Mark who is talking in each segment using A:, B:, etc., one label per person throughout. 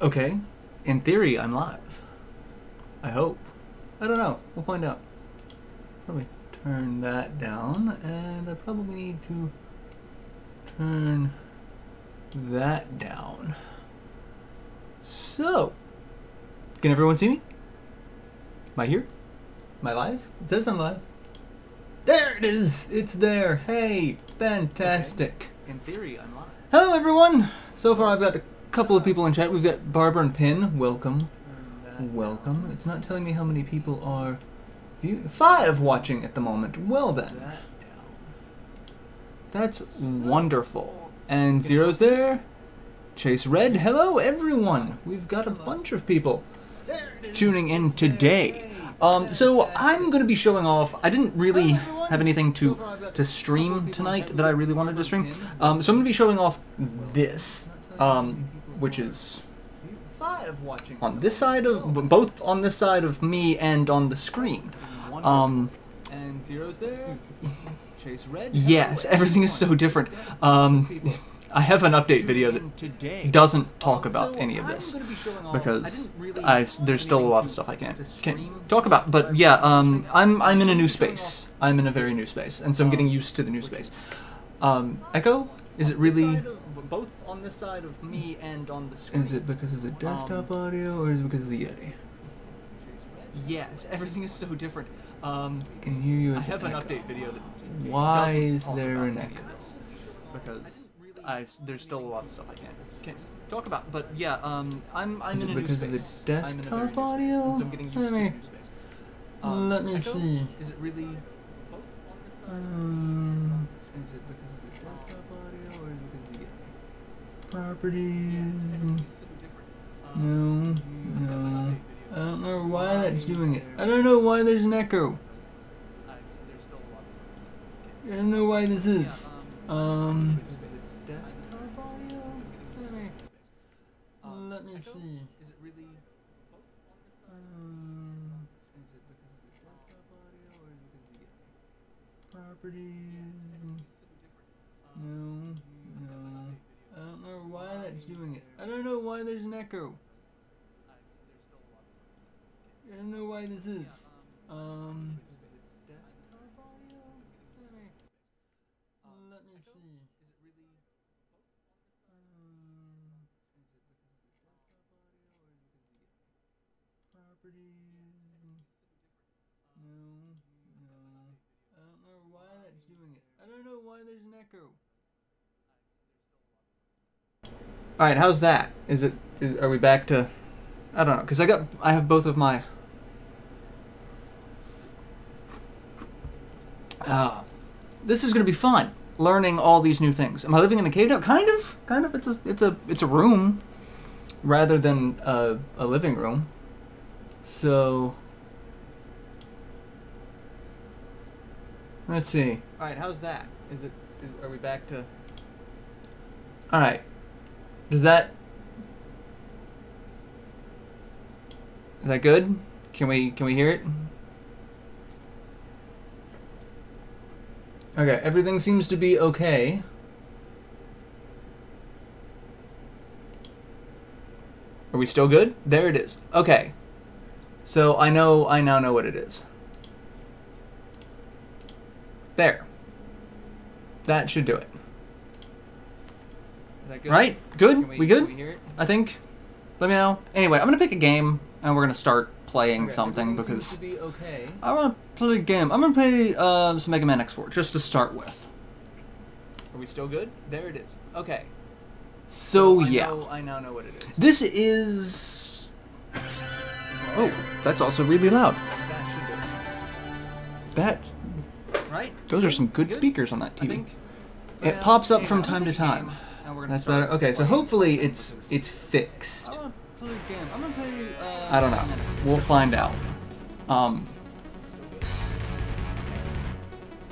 A: Okay. In theory, I'm live. I hope. I don't know. We'll find out. Probably turn that down, and I probably need to turn that down. So, can everyone see me? Am I here? Am I live? It says I'm live. There it is! It's there! Hey! Fantastic!
B: Okay. In theory, I'm live.
A: Hello everyone! So far I've got a couple of people in chat. We've got Barbara and Pin. Welcome. Welcome. It's not telling me how many people are... 5 watching at the moment. Well then. That's wonderful. And Zero's there. Chase Red. Hello everyone! We've got a bunch of people tuning in today. So I'm going to be showing off. I didn't really have anything to stream tonight that I really wanted to stream. So I'm going to be showing off this, which is on this side of, both on this side of me and on the screen.
B: And Zero's there. Chase Red.
A: Yes, everything is so different. I have an update video that doesn't talk about any of this because there's still a lot of stuff I can't talk about. But yeah, I'm in a new space. I'm in a very new space, and so I'm getting used to the new space. Echo? Is it really?
B: Both on this side of me and on the screen.
A: Is it because of the desktop audio, or is it because of the Yeti?
B: Yes, everything is so different.
A: Can hear you as
B: I have an
A: echo.
B: update video that
A: Why
B: doesn't
A: is
B: talk
A: there
B: about
A: an
B: any of
A: echo?
B: this because there's still a lot of stuff I can't talk about. But yeah, I'm
A: Is
B: in
A: it
B: a new
A: because
B: space.
A: of the
B: I'm in a very
A: desktop
B: new
A: audio?
B: space, and so I'm getting used to the new space.
A: Let me
B: Echo?
A: see.
B: Is it really?
A: Is it because of the desktop audio, or is it because of the Yeti? Properties. No, no. I don't know why that's doing it. I don't know why there's an echo. I don't know why this is. Let me see.
B: Is it really?
A: Is it because of the desktop audio, or is it because of the Yeti? Properties. No, no. I don't know why that's doing it. I don't know why there's an echo. I don't know why this is. Let me see. Properties. No, no. I don't know why that's doing it. I don't know why there's an echo. Alright, how's that? Are we back to... I don't know, because I have both of my... This is going to be fun, learning all these new things. Am I living in a cave now? Kind of. It's a room, rather than a living room. So... Let's see. Alright, how's that? Are we back to... Alright. Does that... Is that good? Can we hear it? Okay, everything seems to be okay. Are we still good? There it is. Okay. So I now know what it is. There. That should do it.
B: Is that good?
A: Right? Good? We good?
B: Can we hear it?
A: I think. Let me know. Anyway, I'm gonna pick a game and we're gonna start playing
B: Okay,
A: something
B: everything
A: because
B: seems to be okay.
A: I wanna play a game. I'm gonna play some Mega Man X4 just to start with.
B: Are we still good? There it is. Okay.
A: So yeah.
B: I now know what it is.
A: This is... Oh, that's also really loud.
B: That should do it. Right?
A: Those are some good speakers on that
B: I
A: TV.
B: think.
A: It pops up from time to
B: I'm gonna
A: time.
B: pick a game, and we're gonna
A: That's
B: start
A: better. Okay, so
B: playing.
A: hopefully it's fixed.
B: I wanna play a game. I'm gonna play.
A: I don't know. We'll find out.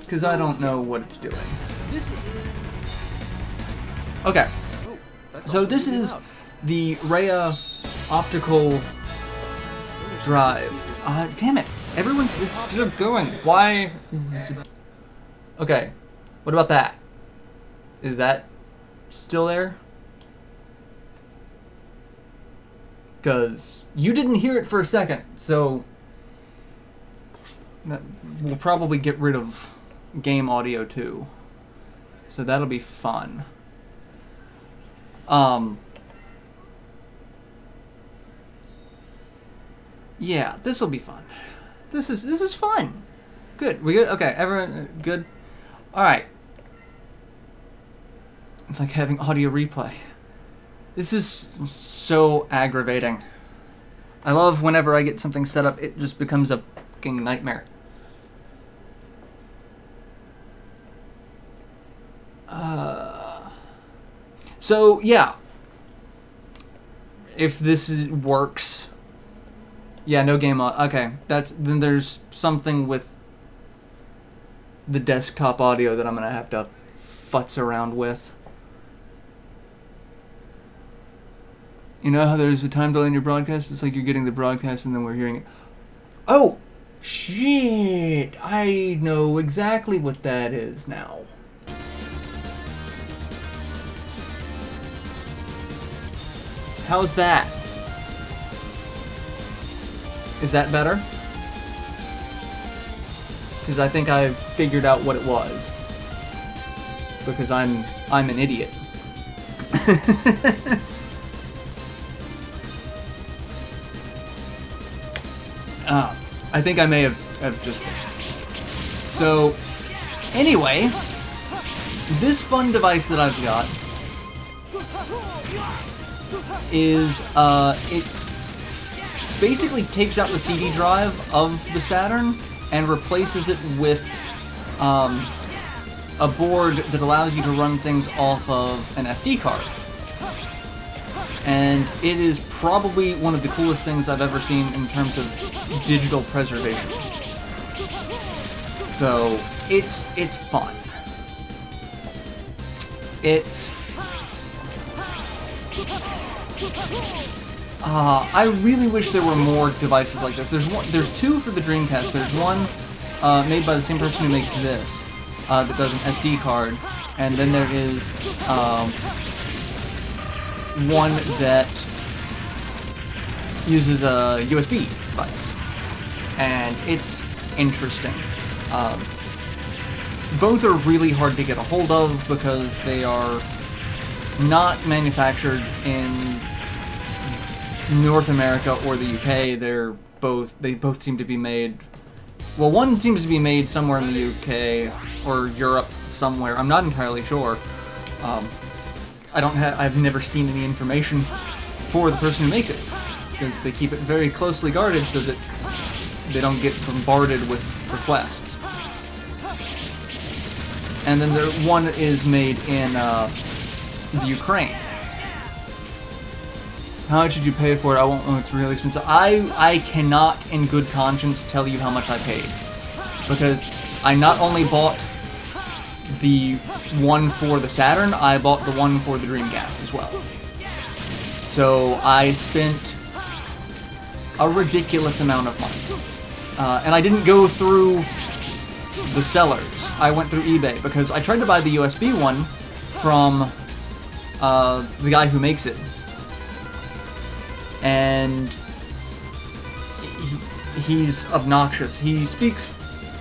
A: Because I don't know what it's doing.
B: This is.
A: Okay,
B: Oh, that's
A: so
B: also
A: this
B: really
A: is
B: loud.
A: the Rhea optical drive. Damn it. It's still going. Why is this... Okay, what about that? Is that still there? because you didn't hear it for a second, so we'll probably get rid of game audio too. So that'll be fun. Yeah, this will be fun. This is fun. Good. We good? Okay, everyone good? Alright. It's like having audio replay. This is so aggravating. I love whenever I get something set up, it just becomes a fucking nightmare. So, yeah. If this works... Yeah, no game on. Okay, then there's something with the desktop audio that I'm gonna have to futz around with. You know how there's a time delay in your broadcast? It's like you're getting the broadcast and then we're hearing it. Oh, shit! I know exactly what that is now. How's that? Is that better? Because I think I figured out what it was. Because I'm an idiot. I think I may have just... So, anyway, this fun device that I've got is, it basically takes out the CD drive of the Saturn and replaces it with a board that allows you to run things off of an SD card. And it is probably one of the coolest things I've ever seen in terms of digital preservation. So, it's fun. I really wish there were more devices like this. There's two for the Dreamcast. There's one made by the same person who makes this, that does an SD card, and then there is one that uses a USB device, and it's interesting. Both are really hard to get a hold of because they are not manufactured in North America or the UK. They both seem to be made. Well, one seems to be made somewhere in the UK or Europe somewhere. I'm not entirely sure. I've never seen any information for the person who makes it because they keep it very closely guarded so that they don't get bombarded with requests. And then one is made in the Ukraine. How much did you pay for it? I won't know, it's really expensive. I cannot in good conscience tell you how much I paid. Because I not only bought the one for the Saturn, I bought the one for the Dreamcast as well. So I spent a ridiculous amount of money. And I didn't go through the sellers. I went through eBay because I tried to buy the USB one from the guy who makes it. And he's obnoxious. He speaks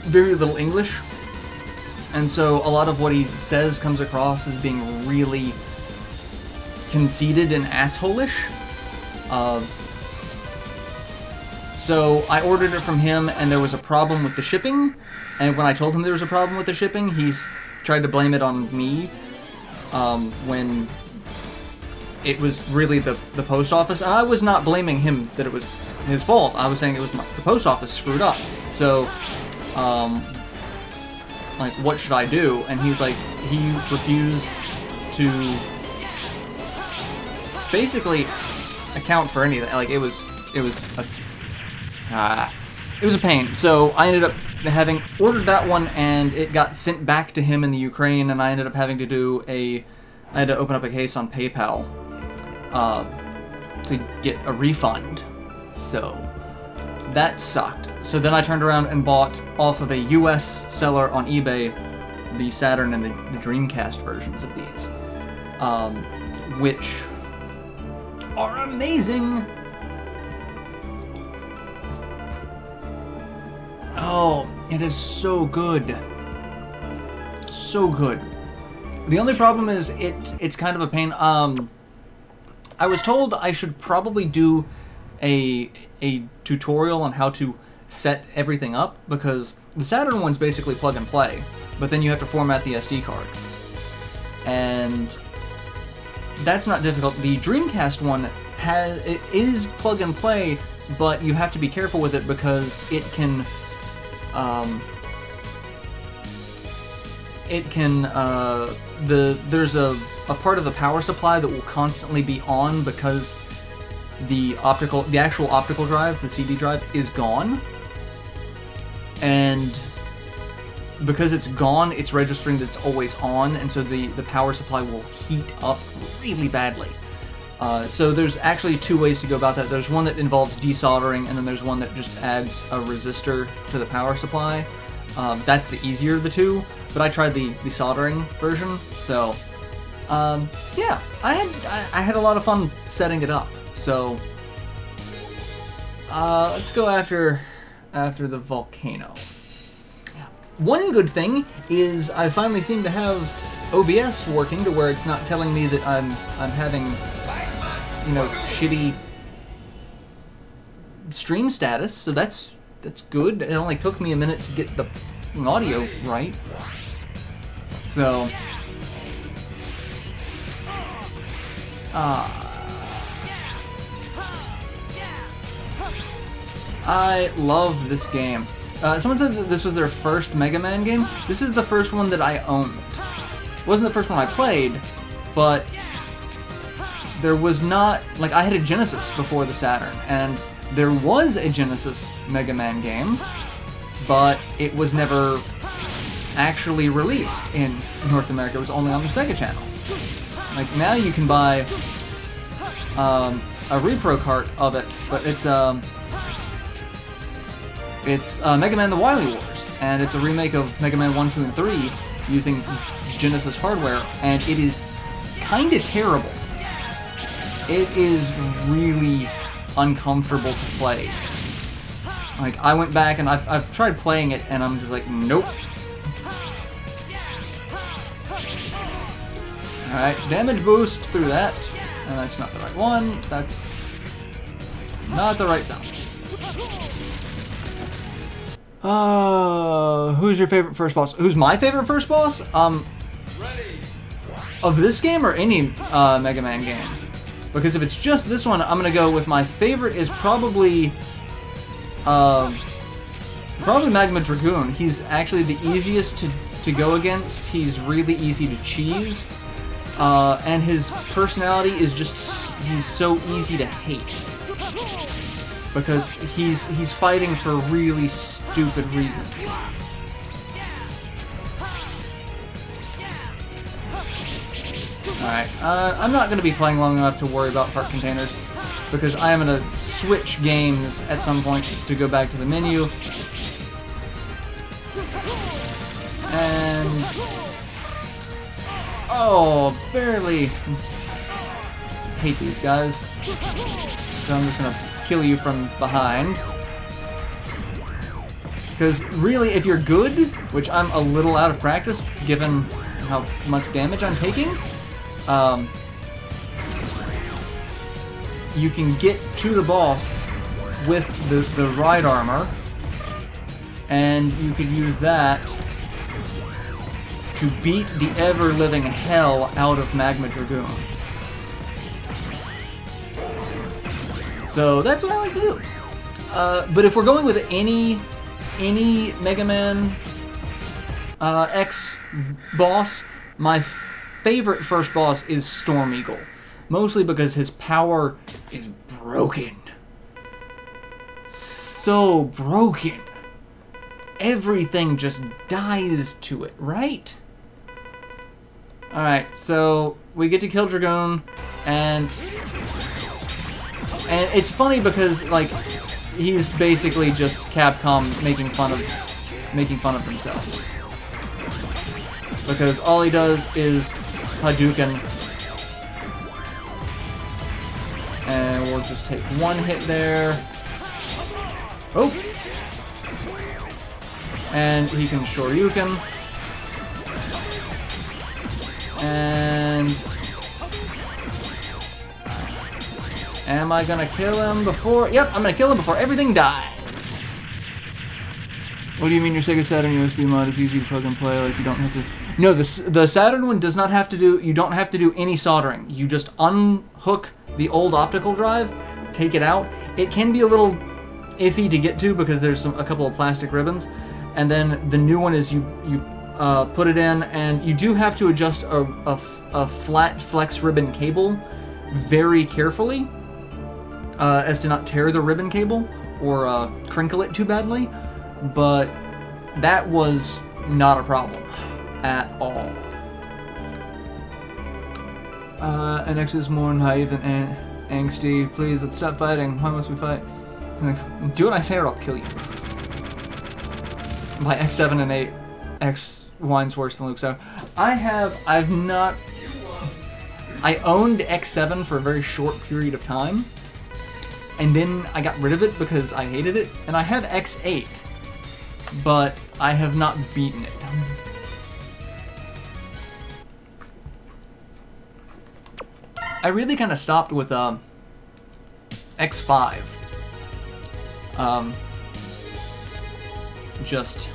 A: very little English, and so a lot of what he says comes across as being really conceited and asshole-ish. So I ordered it from him, and there was a problem with the shipping, and when I told him there was a problem with the shipping, he's tried to blame it on me, when it was really the post office. And I was not blaming him that it was his fault. I was saying it was the post office screwed up. So, like, what should I do? And he's like, he refused to basically account for anything. Like, it was a pain. So I ended up having ordered that one, and it got sent back to him in the Ukraine, and I ended up having to I had to open up a case on PayPal to get a refund. So that sucked. So then I turned around and bought off of a US seller on eBay the Saturn and the Dreamcast versions of these, which are amazing. Oh, it is so good. So good. The only problem is it's kind of a pain. I was told I should probably do a tutorial on how to set everything up, because the Saturn one's basically plug and play, but then you have to format the SD card. And that's not difficult. The Dreamcast one it is plug and play, but you have to be careful with it because it can there's a part of the power supply that will constantly be on because the actual optical drive, the CD drive, is gone. And because it's gone, it's registering that it's always on, and so the power supply will heat up really badly. So there's actually two ways to go about that. There's one that involves desoldering, and then there's one that just adds a resistor to the power supply. That's the easier of the two, but I tried the soldering version, so yeah, I had a lot of fun setting it up. So let's go after the volcano. One good thing is I finally seem to have OBS working to where it's not telling me that I'm having, you know, shitty stream status, so that's good. It only took me a minute to get the audio right. So I love this game. Someone said that this was their first Mega Man game. This is the first one that I owned. It wasn't the first one I played, but there was not, like, I had a Genesis before the Saturn, and there was a Genesis Mega Man game, but it was never actually released in North America. It was only on the SEGA channel. Like, now you can buy a repro cart of it, but it's Mega Man The Wily Wars, and it's a remake of Mega Man 1, 2, and 3 using Genesis hardware, and it is kinda terrible. It is really uncomfortable to play. Like, I went back and I've tried playing it, and I'm just like, nope. Alright, damage boost through that, and that's not the right one. That's not the right sound. Who's your favorite first boss? Who's my favorite first boss? Of this game or any Mega Man game? Because if it's just this one, I'm gonna go with my favorite is probably Magma Dragoon. He's actually the easiest to go against. He's really easy to cheese, and his personality is he's so easy to hate because he's fighting for really stupid reasons. Alright, I'm not going to be playing long enough to worry about part containers, because I am going to switch games at some point to go back to the menu. And... oh, barely. Hate these guys. So I'm just going to kill you from behind. Because really, if you're good, which I'm a little out of practice given how much damage I'm taking, you can get to the boss with the right armor, and you could use that to beat the ever-living hell out of Magma Dragoon. So that's what I like to do. But if we're going with any Mega Man X boss, my favorite first boss is Storm Eagle. Mostly because his power is broken. So broken. Everything just dies to it, right? Alright, so we get to kill Dragoon, and it's funny because, like, he's basically just Capcom making fun of themselves. Because all he does is Hadouken. And we'll just take one hit there. Oh! And he can Shoryuken. And... am I gonna kill him before... yep, I'm gonna kill him before everything dies. What do you mean your Sega Saturn USB mod is easy to plug and play, like you don't have to... no, the Saturn one does not have to do... you don't have to do any soldering. You just unhook the old optical drive, take it out. It can be a little iffy to get to because there's a couple of plastic ribbons. And then the new one is you put it in, and you do have to adjust a flat flex ribbon cable very carefully as to not tear the ribbon cable or crinkle it too badly. But that was not a problem at all. NX is more naive and angsty. Please, let's stop fighting. Why must we fight? Do what I say or I'll kill you. By X7 and 8, X wine's worse than Luke 7. I've not... I owned X7 for a very short period of time, and then I got rid of it because I hated it, and I have X8, but I have not beaten it. I really kind of stopped with X5. Just,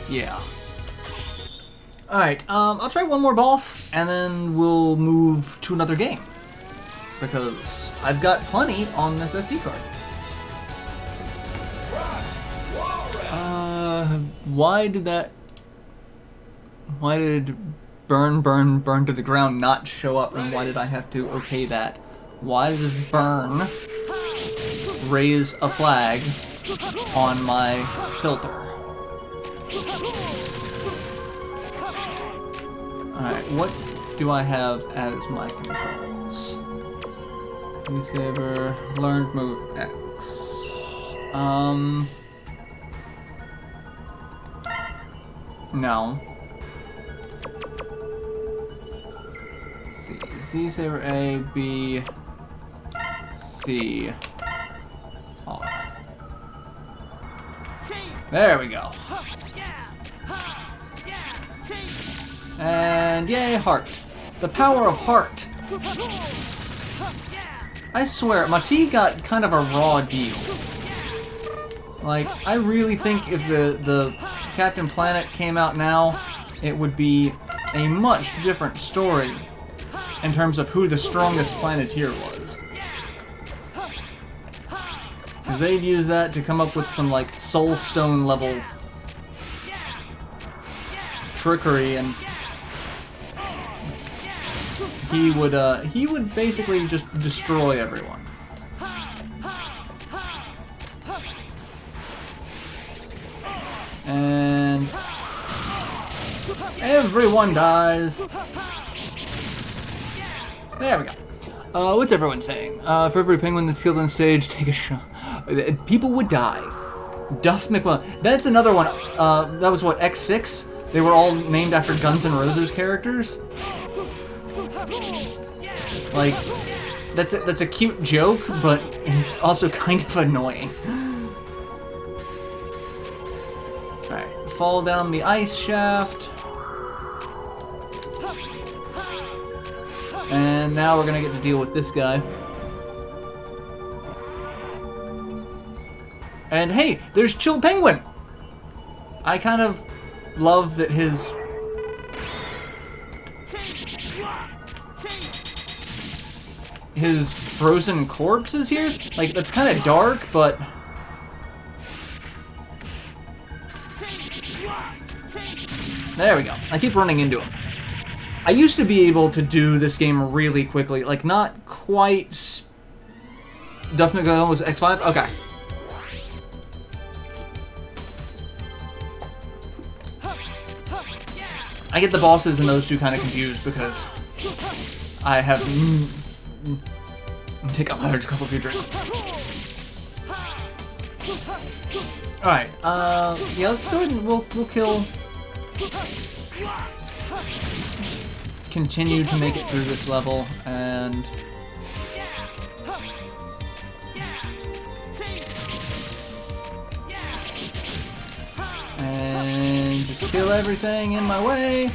A: yeah. Alright, I'll try one more boss, and then we'll move to another game. Because I've got plenty on this SD card. Why did burn to the ground not show up, and why did I have to okay that? Why does burn raise a flag on my filter? Alright, what do I have as my controls? Z-Saber, learned move X. No. C. Z-Saber A, B, C, R. There we go. And yay, heart. The power of heart. I swear, Mati got kind of a raw deal. Like, I really think if the Captain Planet came out now, it would be a much different story in terms of who the strongest Planeteer was. Because they'd use that to come up with some, like, Soul Stone level trickery, and he would basically just destroy everyone. And everyone dies. There we go. What's everyone saying? For every penguin that's killed on stage, take a shot. People would die. Duff McMillan. That's another one. That was what, X6? They were all named after Guns N' Roses characters. Like, that's a cute joke, but it's also kind of annoying. Alright, fall down the ice shaft. And now we're gonna get to deal with this guy. And hey, there's Chill Penguin! I kind of love that his frozen corpse is here. Like, that's kind of dark, but there we go. I keep running into him. I used to be able to do this game really quickly. Like, not quite... Duff McGowan was X5? Okay. I get the bosses and those two kind of confused because I have... take a large cup of your drink. Alright, yeah, let's go ahead and we'll kill... Continue to make it through this level, and... Just kill everything in my way,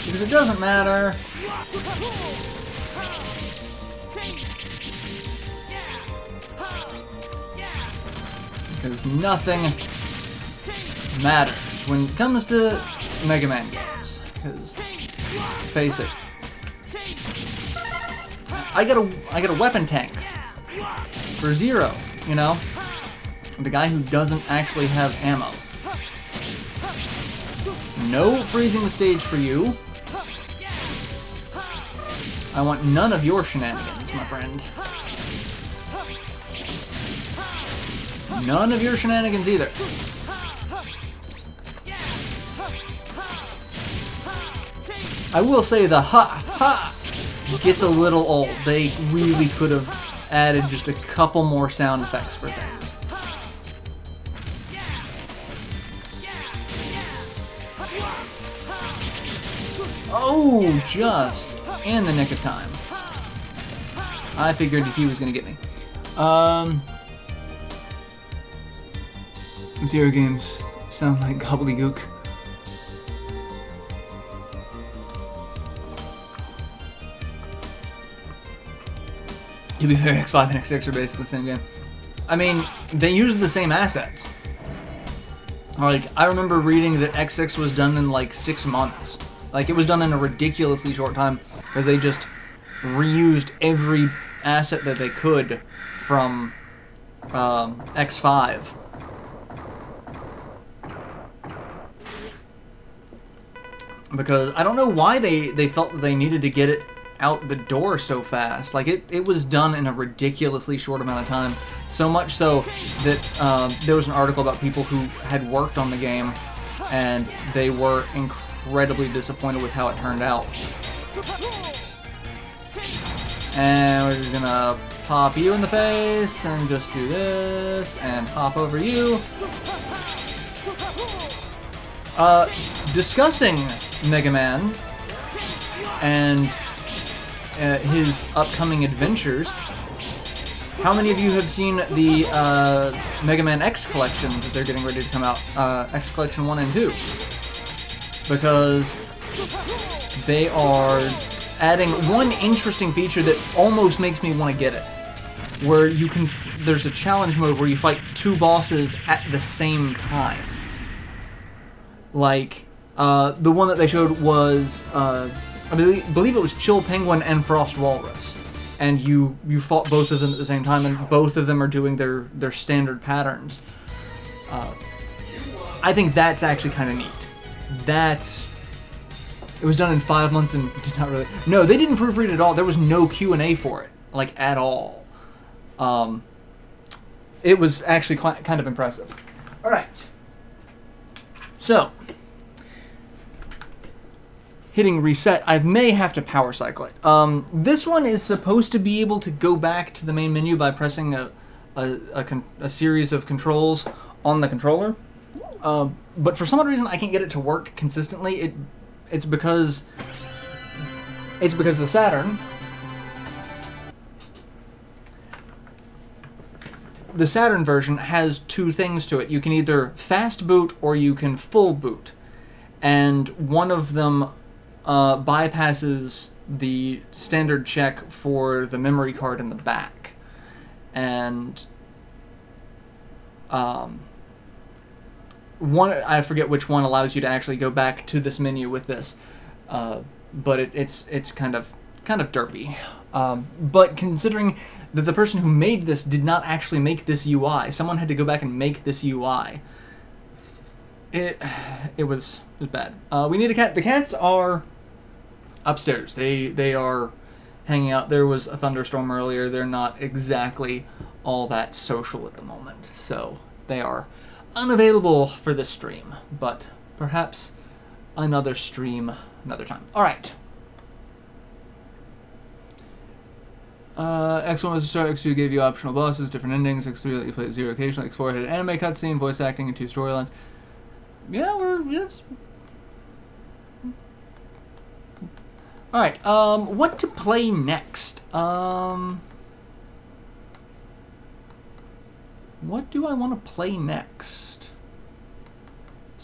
A: because it doesn't matter. Because nothing matters when it comes to Mega Man games. Because, let's face it, I got a weapon tank for Zero, you know? The guy who doesn't actually have ammo. No freezing the stage for you. I want none of your shenanigans, my friend. None of your shenanigans either. I will say the ha gets a little old. They really could have added just a couple more sound effects for things. Oh, just in the nick of time. I figured he was gonna get me. Zero games sound like gobbledygook. To be fair, X5 and X6 are basically the same game. I mean, they use the same assets. Like, I remember reading that X6 was done in like 6 months. Like, it was done in a ridiculously short time because they just reused every asset that they could from X5. Because I don't know why they felt that they needed to get it out the door so fast. Like, it was done in a ridiculously short amount of time. So much so that there was an article about people who had worked on the game and they were incredibly disappointed with how it turned out. And we're just gonna pop you in the face and just do this and hop over you. Discussing Mega Man and his upcoming adventures, how many of you have seen the Mega Man X collection that they're getting ready to come out? X Collection 1 and 2. Because they are adding one interesting feature that almost makes me want to get it. Where you can, there's a challenge mode where you fight 2 bosses at the same time. Like, the one that they showed was, I believe it was Chill Penguin and Frost Walrus. And you fought both of them at the same time, and both of them are doing their standard patterns. I think that's actually kind of neat. It was done in 5 months and did not really... No, they didn't proofread it at all. There was no Q&A for it, like, at all. It was actually kind of impressive. Alright. So, hitting reset, I may have to power cycle it. This one is supposed to be able to go back to the main menu by pressing a series of controls on the controller. But for some odd reason, I can't get it to work consistently. It's because the Saturn. The Saturn version has 2 things to it. You can either fast boot or you can full boot. And one of them bypasses the standard check for the memory card in the back. And one, I forget which one allows you to actually go back to this menu with this. But it's kind of derpy. But considering that the person who made this did not actually make this UI, someone had to go back and make this UI. It was bad. We need a cat. The cats are upstairs. They are hanging out. There was a thunderstorm earlier. They're not exactly all that social at the moment, so they are unavailable for this stream. But perhaps another stream another time. All right. X1 was to start, X2 gave you optional bosses, different endings, X3 let you play at 0 occasionally, X4 had an anime cutscene, voice acting, and 2 storylines. Yeah, yes. Alright, what to play next? What do I want to play next?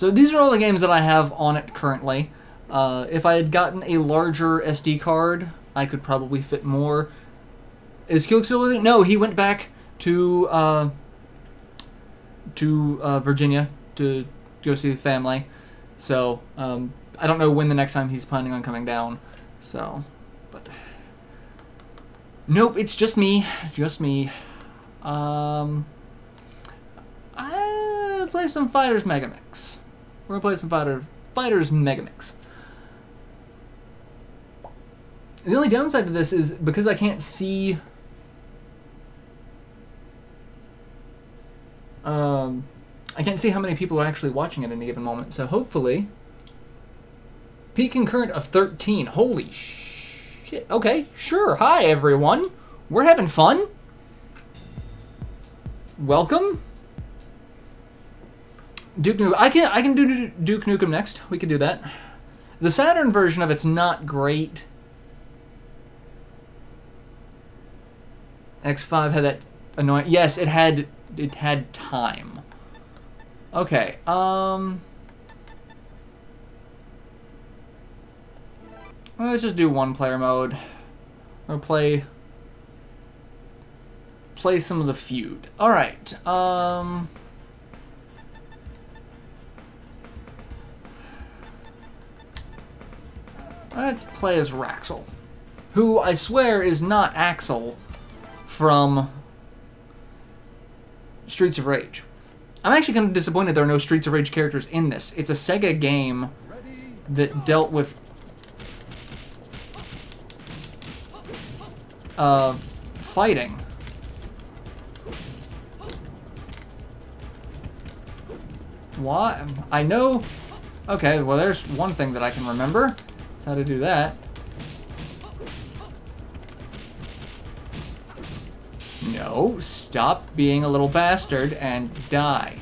A: So these are all the games that I have on it currently. If I had gotten a larger SD card, I could probably fit more. Is Keelk still with it? No, he went back to Virginia to go see the family. So I don't know when the next time he's planning on coming down. So, but nope, it's just me. Just me. I play some Fighters Megamix. We're gonna play some Fighters Megamix. The only downside to this is because I can't see. I can't see how many people are actually watching at any given moment. So hopefully, peak concurrent of 13. Holy shit! Okay, sure. Hi everyone. We're having fun. Welcome. Duke Nukem. I can do Duke Nukem next. We can do that. The Saturn version of it's not great. X5 had that annoying. Yes, it had time. Okay. Let's just do one player mode. Or play some of the feud. All right. Let's play as Raxel, who I swear is not Axel from Streets of Rage. I'm actually kind of disappointed there are no Streets of Rage characters in this. It's a SEGA game that dealt with fighting. What? I know. Okay, well there's one thing that I can remember. That's how to do that. No, stop being a little bastard and die.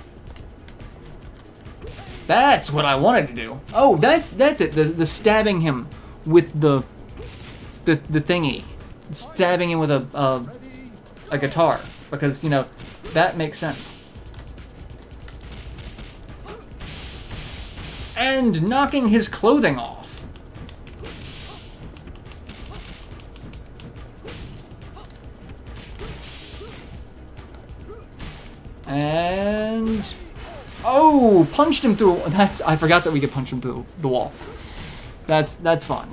A: That's what I wanted to do. Oh, that's it. The stabbing him with the thingy, stabbing him with a guitar, because you know that makes sense. And knocking his clothing off. And oh, punched him through. I forgot that we could punch him through the wall. That's fun.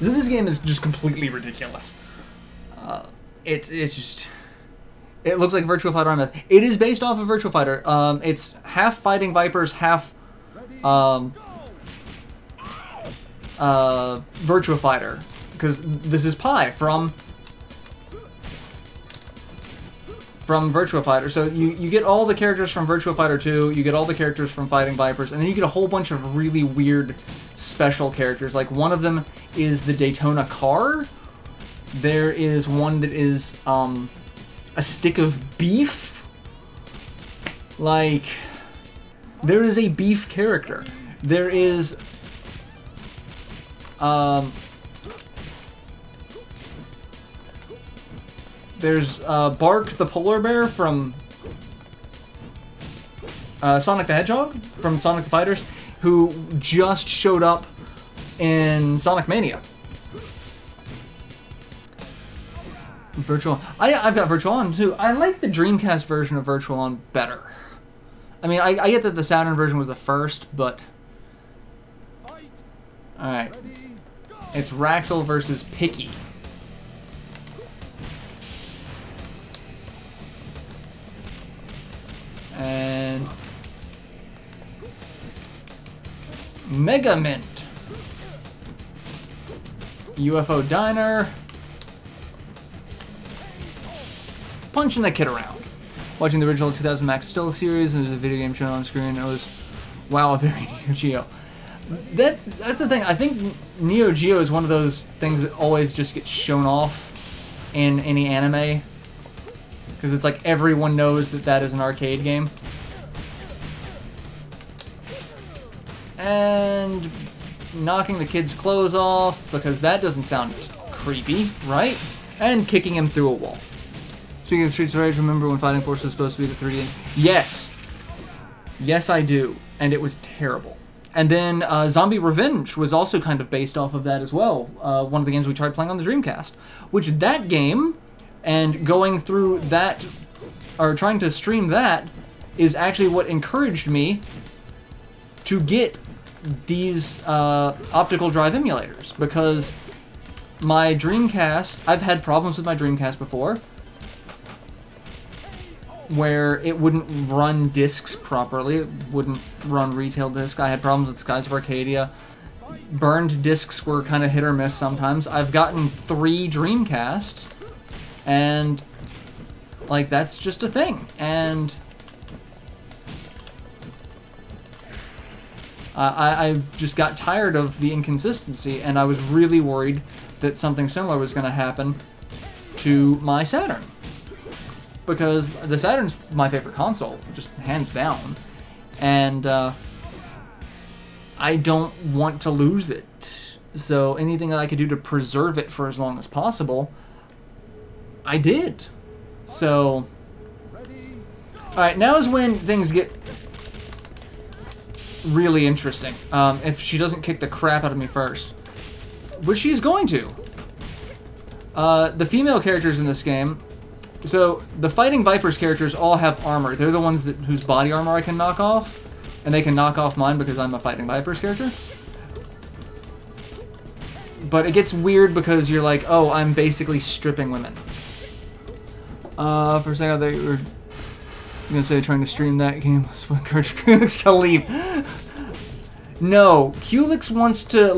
A: So this game is just completely ridiculous. It's just. It looks like Virtua Fighter on Earth. It is based off of Virtua Fighter. It's half Fighting Vipers, half Virtua Fighter, because this is Pi from Virtua Fighter. So you get all the characters from Virtua Fighter 2, you get all the characters from Fighting Vipers, and then you get a whole bunch of really weird special characters. Like one of them is the Daytona car. There is one that is a stick of beef. Like, there is a beef character. There is there's Bark the polar bear from Sonic the Hedgehog from Sonic the Fighters, who just showed up in Sonic Mania. Virtual. I've got Virtual On too. I like the Dreamcast version of Virtual On better. I mean, I get that the Saturn version was the first, but alright. It's Raxel versus Picky. And Mega Mint. UFO Diner. Punching the kid around. Watching the original 2000 Max Still series, and there's a video game shown on screen. It was, wow, very Neo Geo. That's the thing. I think Neo Geo is one of those things that always just gets shown off in any anime, because it's like everyone knows that that is an arcade game. And knocking the kid's clothes off, because that doesn't sound creepy, right? And kicking him through a wall. Speaking of Streets of Rage, remember when Fighting Force was supposed to be the 3D? Yes! Yes, I do. And it was terrible. And then Zombie Revenge was also kind of based off of that as well. One of the games we tried playing on the Dreamcast. Which that game, and going through that, or trying to stream that, is actually what encouraged me to get these optical drive emulators. Because my Dreamcast, I've had problems with my Dreamcast before, where it wouldn't run discs properly, it wouldn't run retail disc. I had problems with Skies of Arcadia. Burned discs were kind of hit or miss sometimes. I've gotten 3 Dreamcasts, and like that's just a thing. And I just got tired of the inconsistency, and I was really worried that something similar was going to happen to my Saturn. Because the Saturn's my favorite console, just hands down. And I don't want to lose it. So anything that I could do to preserve it for as long as possible, I did. So, alright, now is when things get really interesting. If she doesn't kick the crap out of me first. Which she's going to. The female characters in this game, so the Fighting Vipers characters all have armor. They're the ones whose body armor I can knock off. And they can knock off mine because I'm a Fighting Vipers character. But it gets weird because you're like, oh, I'm basically stripping women. For a second, I thought you were gonna say trying to stream that game was what encouraged Kulik to leave. No, Kulik wants to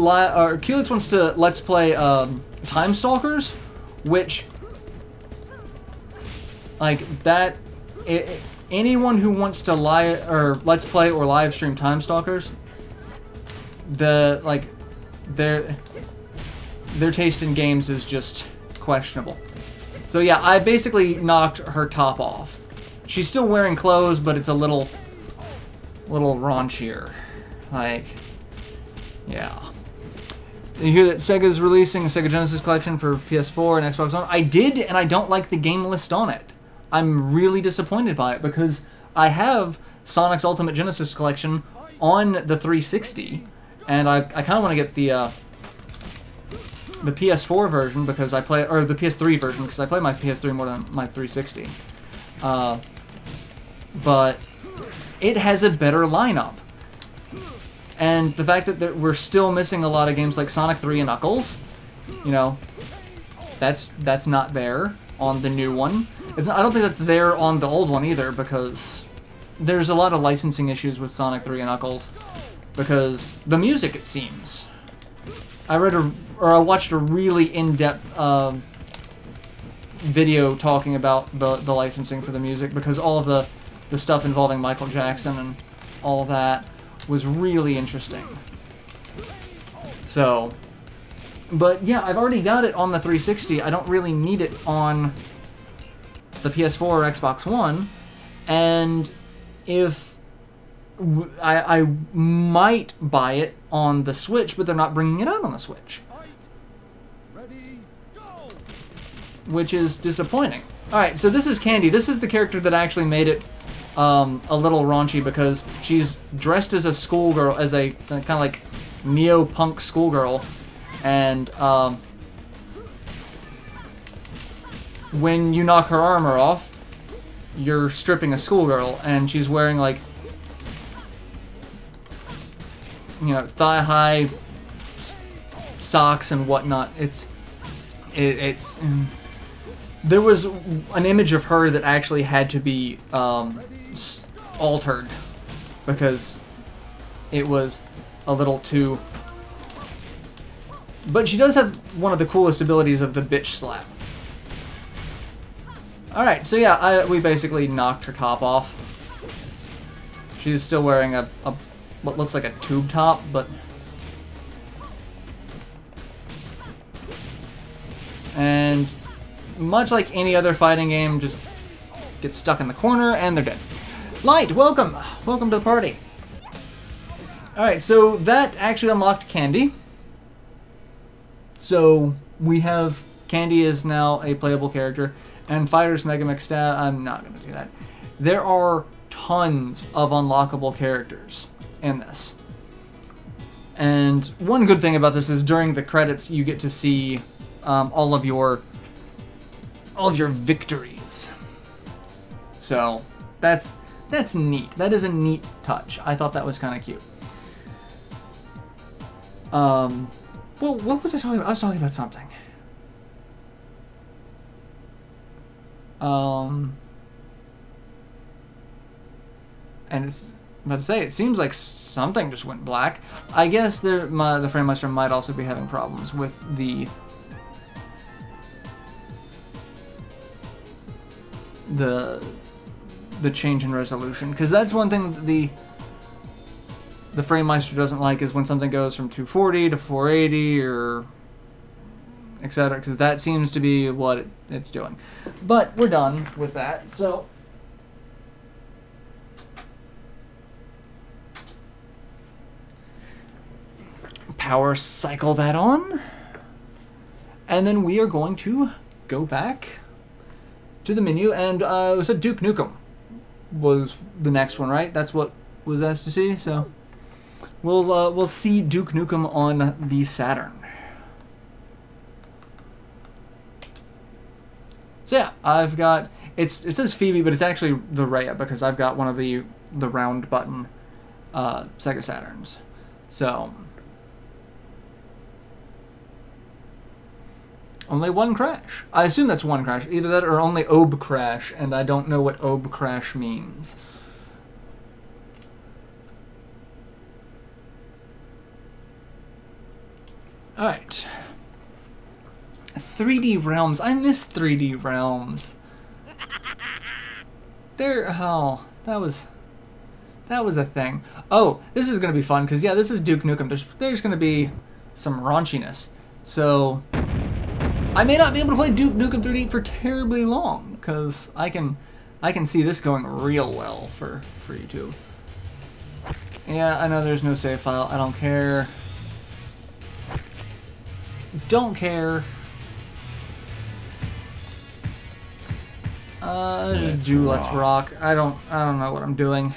A: let's play Time Stalkers, which like that. Anyone who wants to let's play or live stream Time Stalkers, their taste in games is just questionable. So yeah, I basically knocked her top off. She's still wearing clothes, but it's a little raunchier. Like, yeah. You hear that Sega's releasing a Sega Genesis collection for PS4 and Xbox One? I did, and I don't like the game list on it. I'm really disappointed by it because I have Sonic's Ultimate Genesis collection on the 360, and I kind of want to get the PS4 version because I play, or the PS3 version because I play my PS3 more than my 360. But it has a better lineup, and the fact that we're still missing a lot of games like Sonic 3 and Knuckles, you know, that's not there on the new one. I don't think that's there on the old one either because there's a lot of licensing issues with Sonic 3 and Knuckles because the music, it seems. I watched a really in-depth video talking about the licensing for the music because all of the stuff involving Michael Jackson and all of that was really interesting. So, but yeah, I've already got it on the 360. I don't really need it on the PS4 or Xbox One, and if I might buy it on the Switch, but they're not bringing it out on the Switch, which is disappointing. Alright, so this is Candy. This is the character that actually made it a little raunchy because she's dressed as a schoolgirl, as a kind of like neo-punk schoolgirl, and when you knock her armor off, you're stripping a schoolgirl, and she's wearing like, you know, thigh-high socks and whatnot. There was an image of her that actually had to be altered because it was a little too. But she does have one of the coolest abilities of the bitch slap. Alright, so yeah, we basically knocked her top off. She's still wearing a what looks like a tube top, but... And much like any other fighting game, just get stuck in the corner and they're dead. Light, welcome! Welcome to the party. Alright, so that actually unlocked Candy. So we have Candy is now a playable character. And Fighters Mega Mix Stat, I'm not going to do that. There are tons of unlockable characters in this. And one good thing about this is during the credits you get to see all of your victories. So that's neat. That is a neat touch. I thought that was kind of cute. Well, what was I talking about? I was talking about something. And it's about to say, it seems like something just went black. I guess the FrameMeister might also be having problems with the change in resolution, because that's one thing that the FrameMeister doesn't like, is when something goes from 240 to 480 or etc., because that seems to be what it's doing. But we're done with that, so power cycle that on, and then we are going to go back to the menu, and it said Duke Nukem was the next one, right? That's what was asked to see, so we'll see Duke Nukem on the Saturn. So yeah, I've got, it says Phoebe, but it's actually the Rhea, because I've got one of the round button SEGA Saturns. So only one crash. I assume that's one crash. Either that or only OB crash, and I don't know what OB crash means. Alright. 3D Realms. I miss 3D Realms. Oh, that was a thing. Oh, this is gonna be fun, because yeah, this is Duke Nukem. There's gonna be some raunchiness. So I may not be able to play Duke Nukem 3D for terribly long, because I can see this going real well for YouTube. Yeah, I know there's no save file. I don't care. Don't care. Just do Let's Rock. I don't know what I'm doing.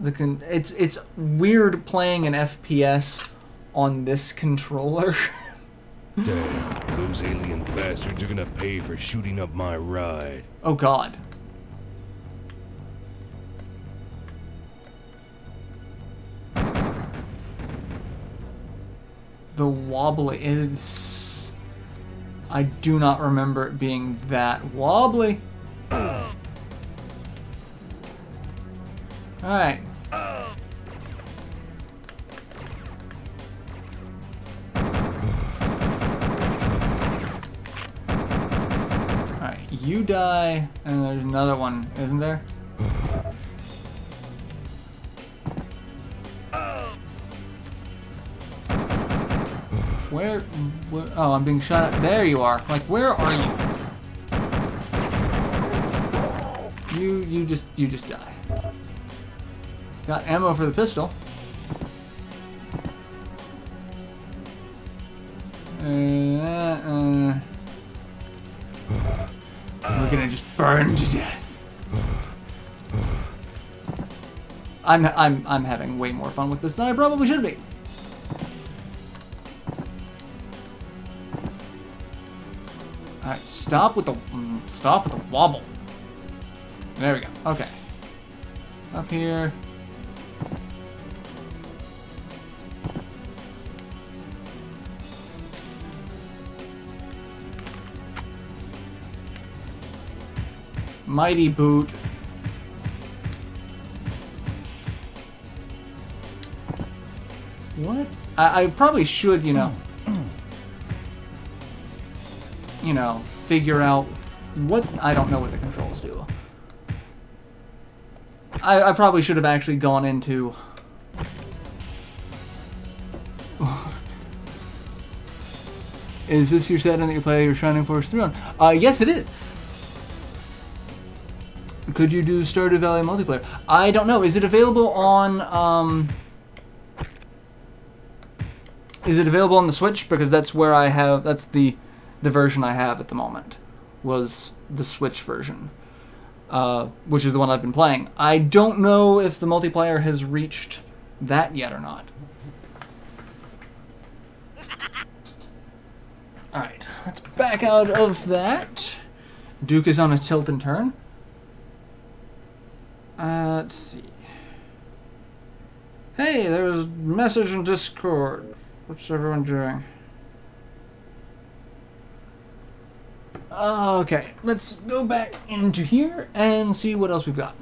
A: It's weird playing an FPS on this controller.
C: Damn, those alien bastards are gonna pay for shooting up my ride.
A: Oh god. The wobbly is... I do not remember it being that wobbly. Alright. You die, and there's another one, isn't there? Where? Oh, I'm being shot at. There you are. Like, where are you? You just die. Got ammo for the pistol. We're gonna just burn to death. I'm having way more fun with this than I probably should be. Alright, stop with the wobble. There we go. Okay. Up here. Mighty boot. What? I probably should, you know, figure out what... I don't know what the controls do. I probably should have actually gone into... Is this your setting that you play your Shining Force 3 on? Yes, it is. Could you do Stardew Valley multiplayer? I don't know. Is it available on... Is it available on the Switch? Because that's where I have... That's the version I have at the moment. Was the Switch version. which is the one I've been playing. I don't know if the multiplayer has reached that yet or not. Alright, let's back out of that. Duke is on a tilt and turn. Let's see. Hey, there was a message in Discord. What's everyone doing? Okay, let's go back into here and see what else we've got.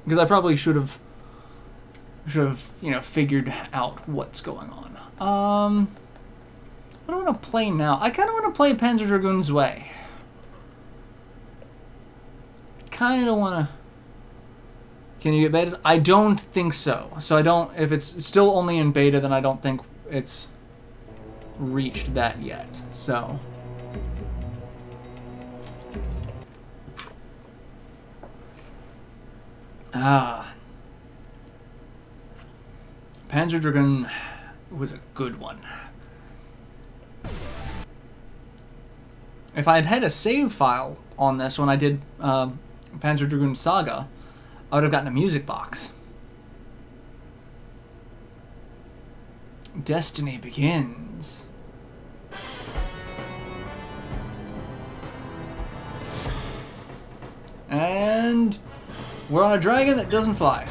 A: Because I probably should have, you know, figured out what's going on. What do I want to play now? I kind of want to play Panzer Dragoon's Way. Kind of want to... Can you get beta? I don't think so. So I don't... If it's still only in beta, then I don't think it's reached that yet. So... Panzer Dragoon was a good one. If I had had a save file on this when I did Panzer Dragoon Saga, I would have gotten a music box. Destiny begins. And we're on a dragon that doesn't fly.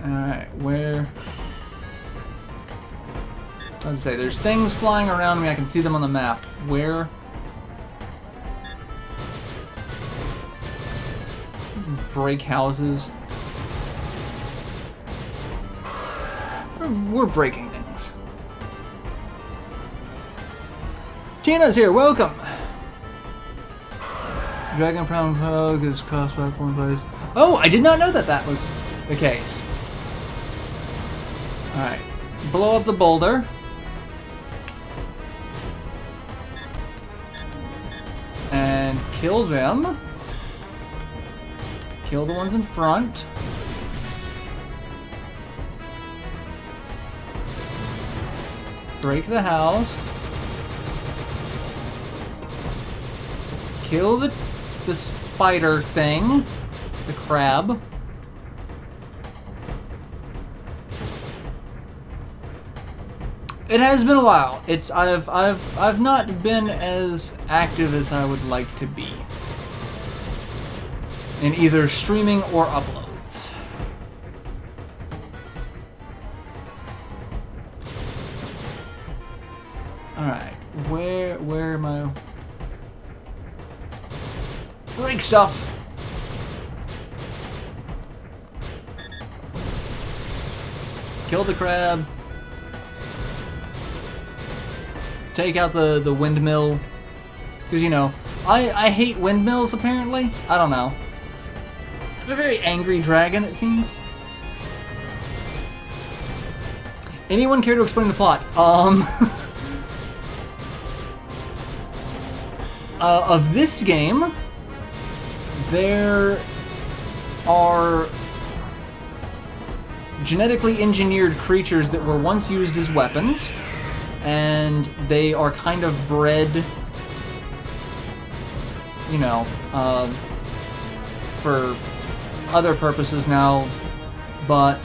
A: Alright, where... Let's say there's things flying around me. I can see them on the map. Where? Break houses. We're breaking things. Tina's here. Welcome. Dragon Crown Hug is cross-platform plays. Oh, I did not know that that was the case. All right, blow up the boulder. And kill them. Kill the ones in front. Break the house. Kill the spider thing. The crab. It has been a while. I've not been as active as I would like to be in either streaming or uploads. All right, where am I? Break stuff. Kill the crab. Take out the windmill. Because, you know, I hate windmills, apparently. I don't know. I'm a very angry dragon, it seems. Anyone care to explain the plot? Of this game, there are genetically engineered creatures that were once used as weapons. And they are kind of bred, you know, for other purposes now. But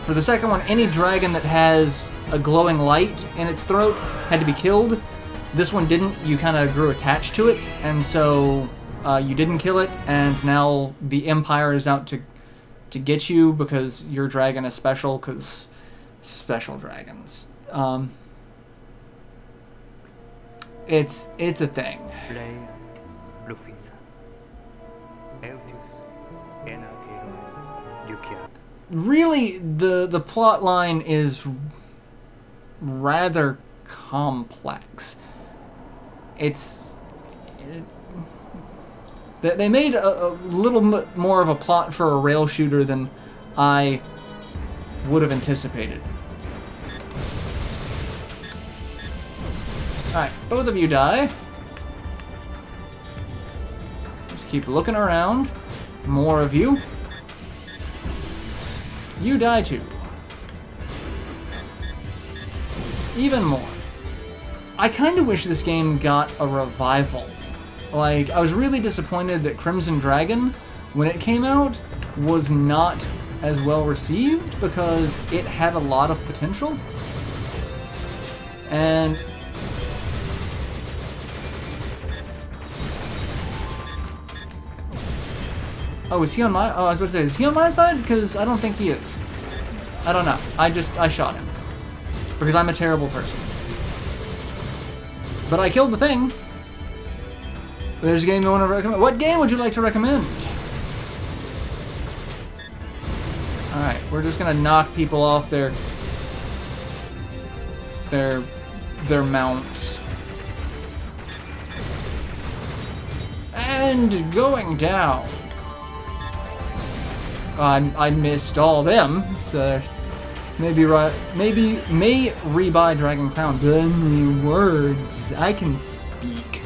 A: for the second one, any dragon that has a glowing light in its throat had to be killed. This one didn't. You kind of grew attached to it, and so you didn't kill it. And now the Empire is out to get you because your dragon is special. Because special dragons. It's a thing. Really, the plot line is rather complex. They made a little bit more of a plot for a rail shooter than I would have anticipated. Alright, both of you die. Just keep looking around. More of you. You die too. Even more. I kind of wish this game got a revival. Like, I was really disappointed that Crimson Dragon, when it came out, was not as well received because it had a lot of potential. And oh, is he on my... Oh, I was about to say, is he on my side? Because I don't think he is. I don't know. I shot him. Because I'm a terrible person. But I killed the thing. There's a game you want to recommend. What game would you like to recommend? Alright, we're just gonna knock people off their mounts. And going down. I missed all them, so maybe may rebuy Dragon Crown. Only words I can speak.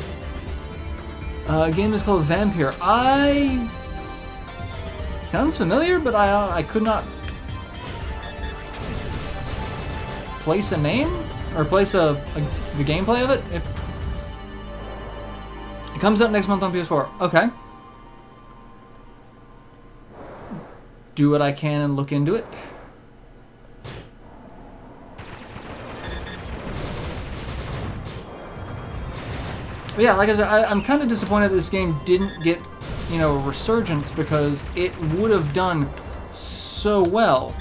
A: A game is called Vampire. Sounds familiar, but I could not place a name or place the gameplay of it. If it comes out next month on PS4, okay. Do what I can and look into it. But yeah, like I said, I'm kind of disappointed that this game didn't get, you know, a resurgence because it would have done so well.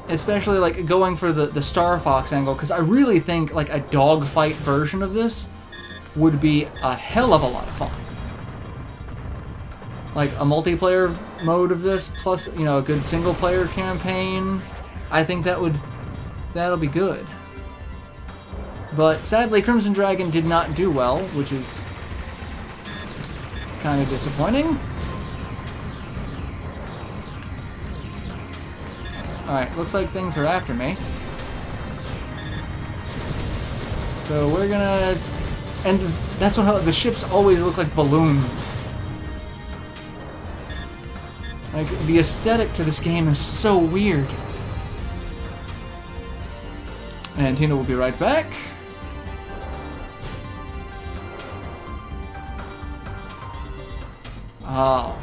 A: Especially like going for the Star Fox angle, because I really think like a dogfight version of this would be a hell of a lot of fun. Like a multiplayer mode of this, plus, you know, a good single player campaign. I think that'll be good. But sadly, Crimson Dragon did not do well, which is kind of disappointing. Alright, looks like things are after me. So we're gonna... And that's what the ships always look like balloons. Like, the aesthetic to this game is so weird. And Tina will be right back. Oh.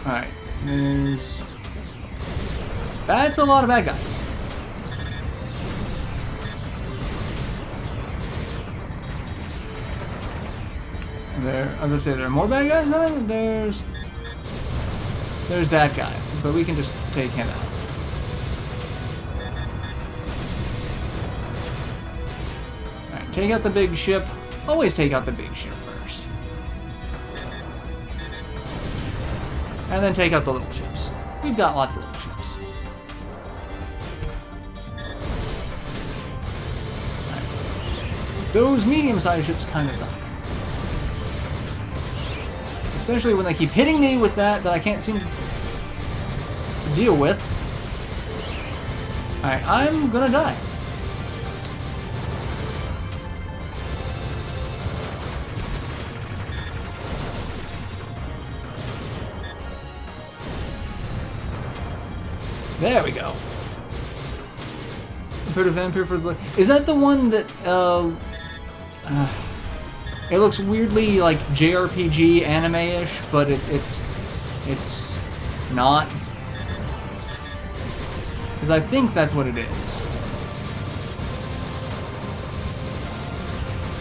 A: Alright, that's a lot of bad guys. I was gonna say there are more bad guys coming. There's that guy, but we can just take him out. Alright, take out the big ship. Always take out the big ship first. And then take out the little ships. We've got lots of little ships. Right. Those medium-sized ships kind of suck. Especially when they keep hitting me with that I can't seem to deal with. Alright, I'm gonna die. There we go. I've heard of Vampire for the Blood. Is that the one that, it looks weirdly like JRPG anime-ish, but it's not? Because I think that's what it is.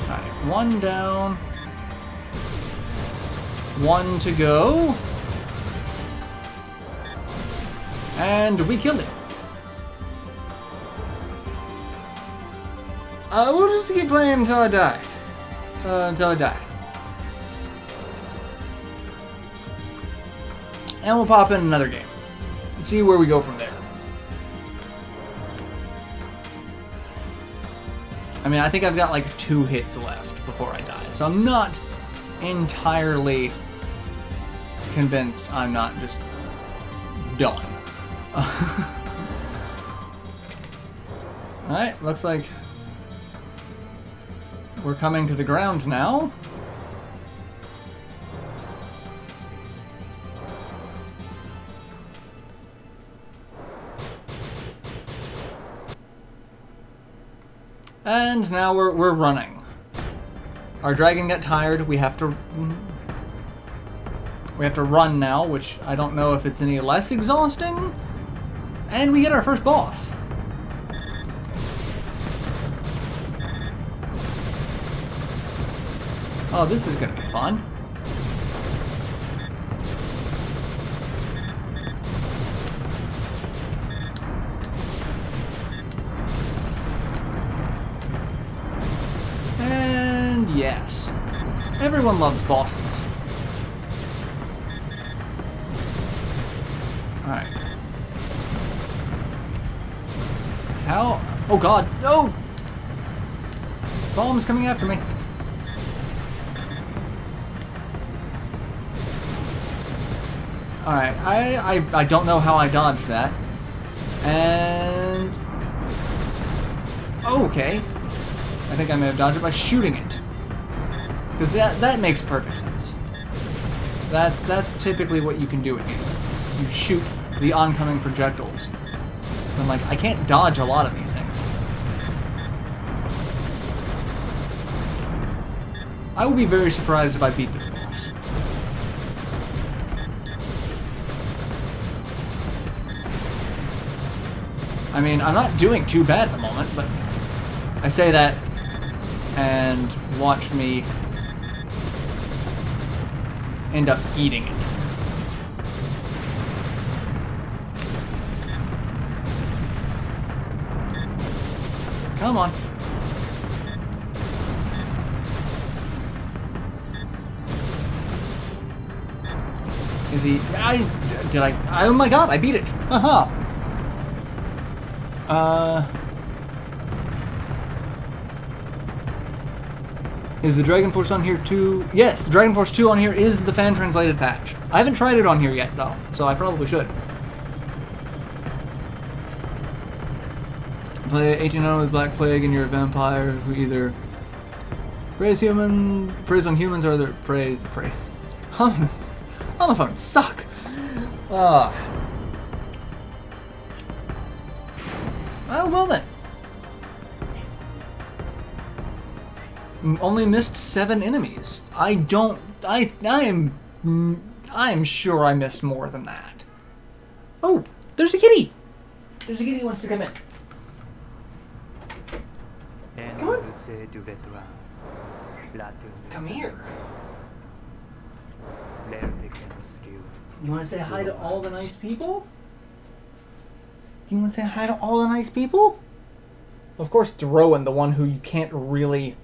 A: Alright, one down. One to go. And we killed it. We'll just keep playing until I die. Until I die. And we'll pop in another game. And see where we go from there. I mean, I think I've got like 2 hits left before I die. So I'm not entirely convinced I'm not just done. Alright, looks like we're coming to the ground now. And now we're running. Our dragon got tired. We have to run now, which I don't know if it's any less exhausting. And we get our first boss. Oh, this is gonna be fun. And yes, everyone loves bosses. Alright. How? Oh god, no! Bomb's coming after me. Alright, I don't know how I dodged that. And... oh, okay. I think I may have dodged it by shooting it. Because that makes perfect sense. That's typically what you can do in here. You shoot the oncoming projectiles. I'm like, I can't dodge a lot of these things. I will be very surprised if I beat this boss. I mean, I'm not doing too bad at the moment, but I say that and watch me end up eating it. Come on. Is he... oh my god, I beat it! Haha! Is the Dragon Force on here too? Yes, the Dragon Force 2 on here is the fan-translated patch. I haven't tried it on here yet, though, so I probably should. Play 1800 with Black Plague and you're a vampire who either preys on humans or other preys. Homophones suck! Oh, well then. Only missed 7 enemies. I am sure I missed more than that. Oh, there's a kitty! There's a kitty who wants to come in. Come on. Come here. You want to say hi to all the nice people? You want to say hi to all the nice people? Of course, it's Rowan, the one who you can't really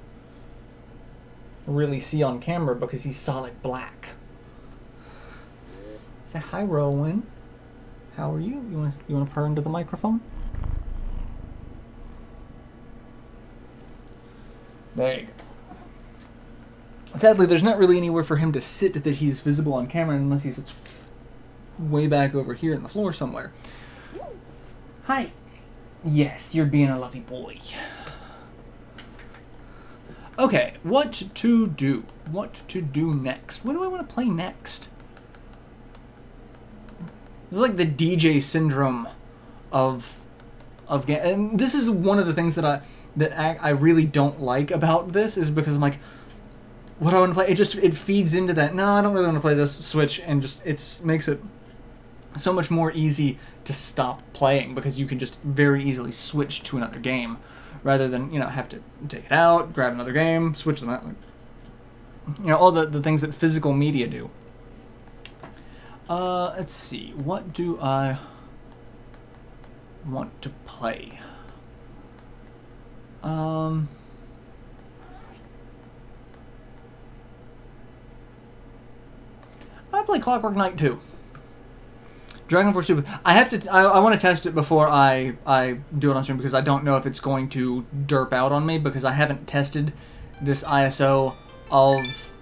A: see on camera because he's solid black. Say hi, Rowan. How are you? You want to purr into the microphone? There you go. Sadly, there's not really anywhere for him to sit that he's visible on camera unless he sits way back over here in the floor somewhere. Hi. Yes, you're being a lovely boy. Okay, what to do? What to do next? What do I want to play next? It's like the DJ syndrome of game, and this is one of the things that I really don't like about this is because I'm like, what do I want to play? It feeds into that. No, I don't really want to play this. Switch, and just makes it so much more easy to stop playing because you can just very easily switch to another game rather than, have to take it out, grab another game, switch them out. All the things that physical media do. Let's see. What do I want to play? I play Clockwork Knight 2. Dragon Force 2. I want to test it before I do it on stream because I don't know if it's going to derp out on me because I haven't tested this ISO of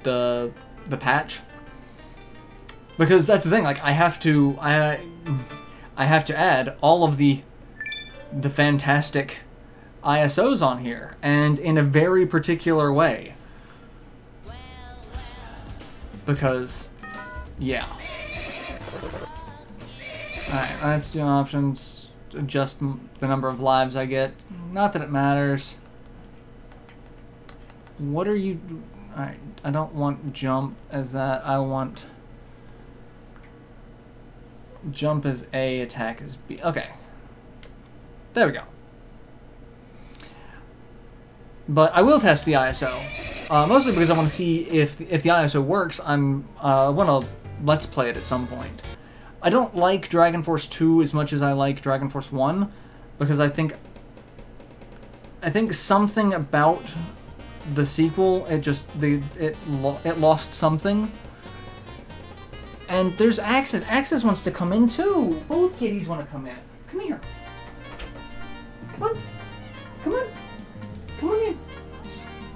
A: the patch. Because that's the thing, like I have to add all of the fantastic ISOs on here and in a very particular way. Because yeah. Alright, let's do options. adjust the number of lives I get. Not that it matters. What are you... Alright, I don't want jump as that. I want... Jump as A, attack as B. Okay. There we go. But I will test the ISO. Mostly because I want to see if the ISO works. I want to let's play it at some point. I don't like Dragon Force 2 as much as I like Dragon Force 1, because I think something about the sequel, it lost something. And there's Axis. Axis wants to come in too. Both kitties want to come in. Come here. Come on. Come on. Come on in.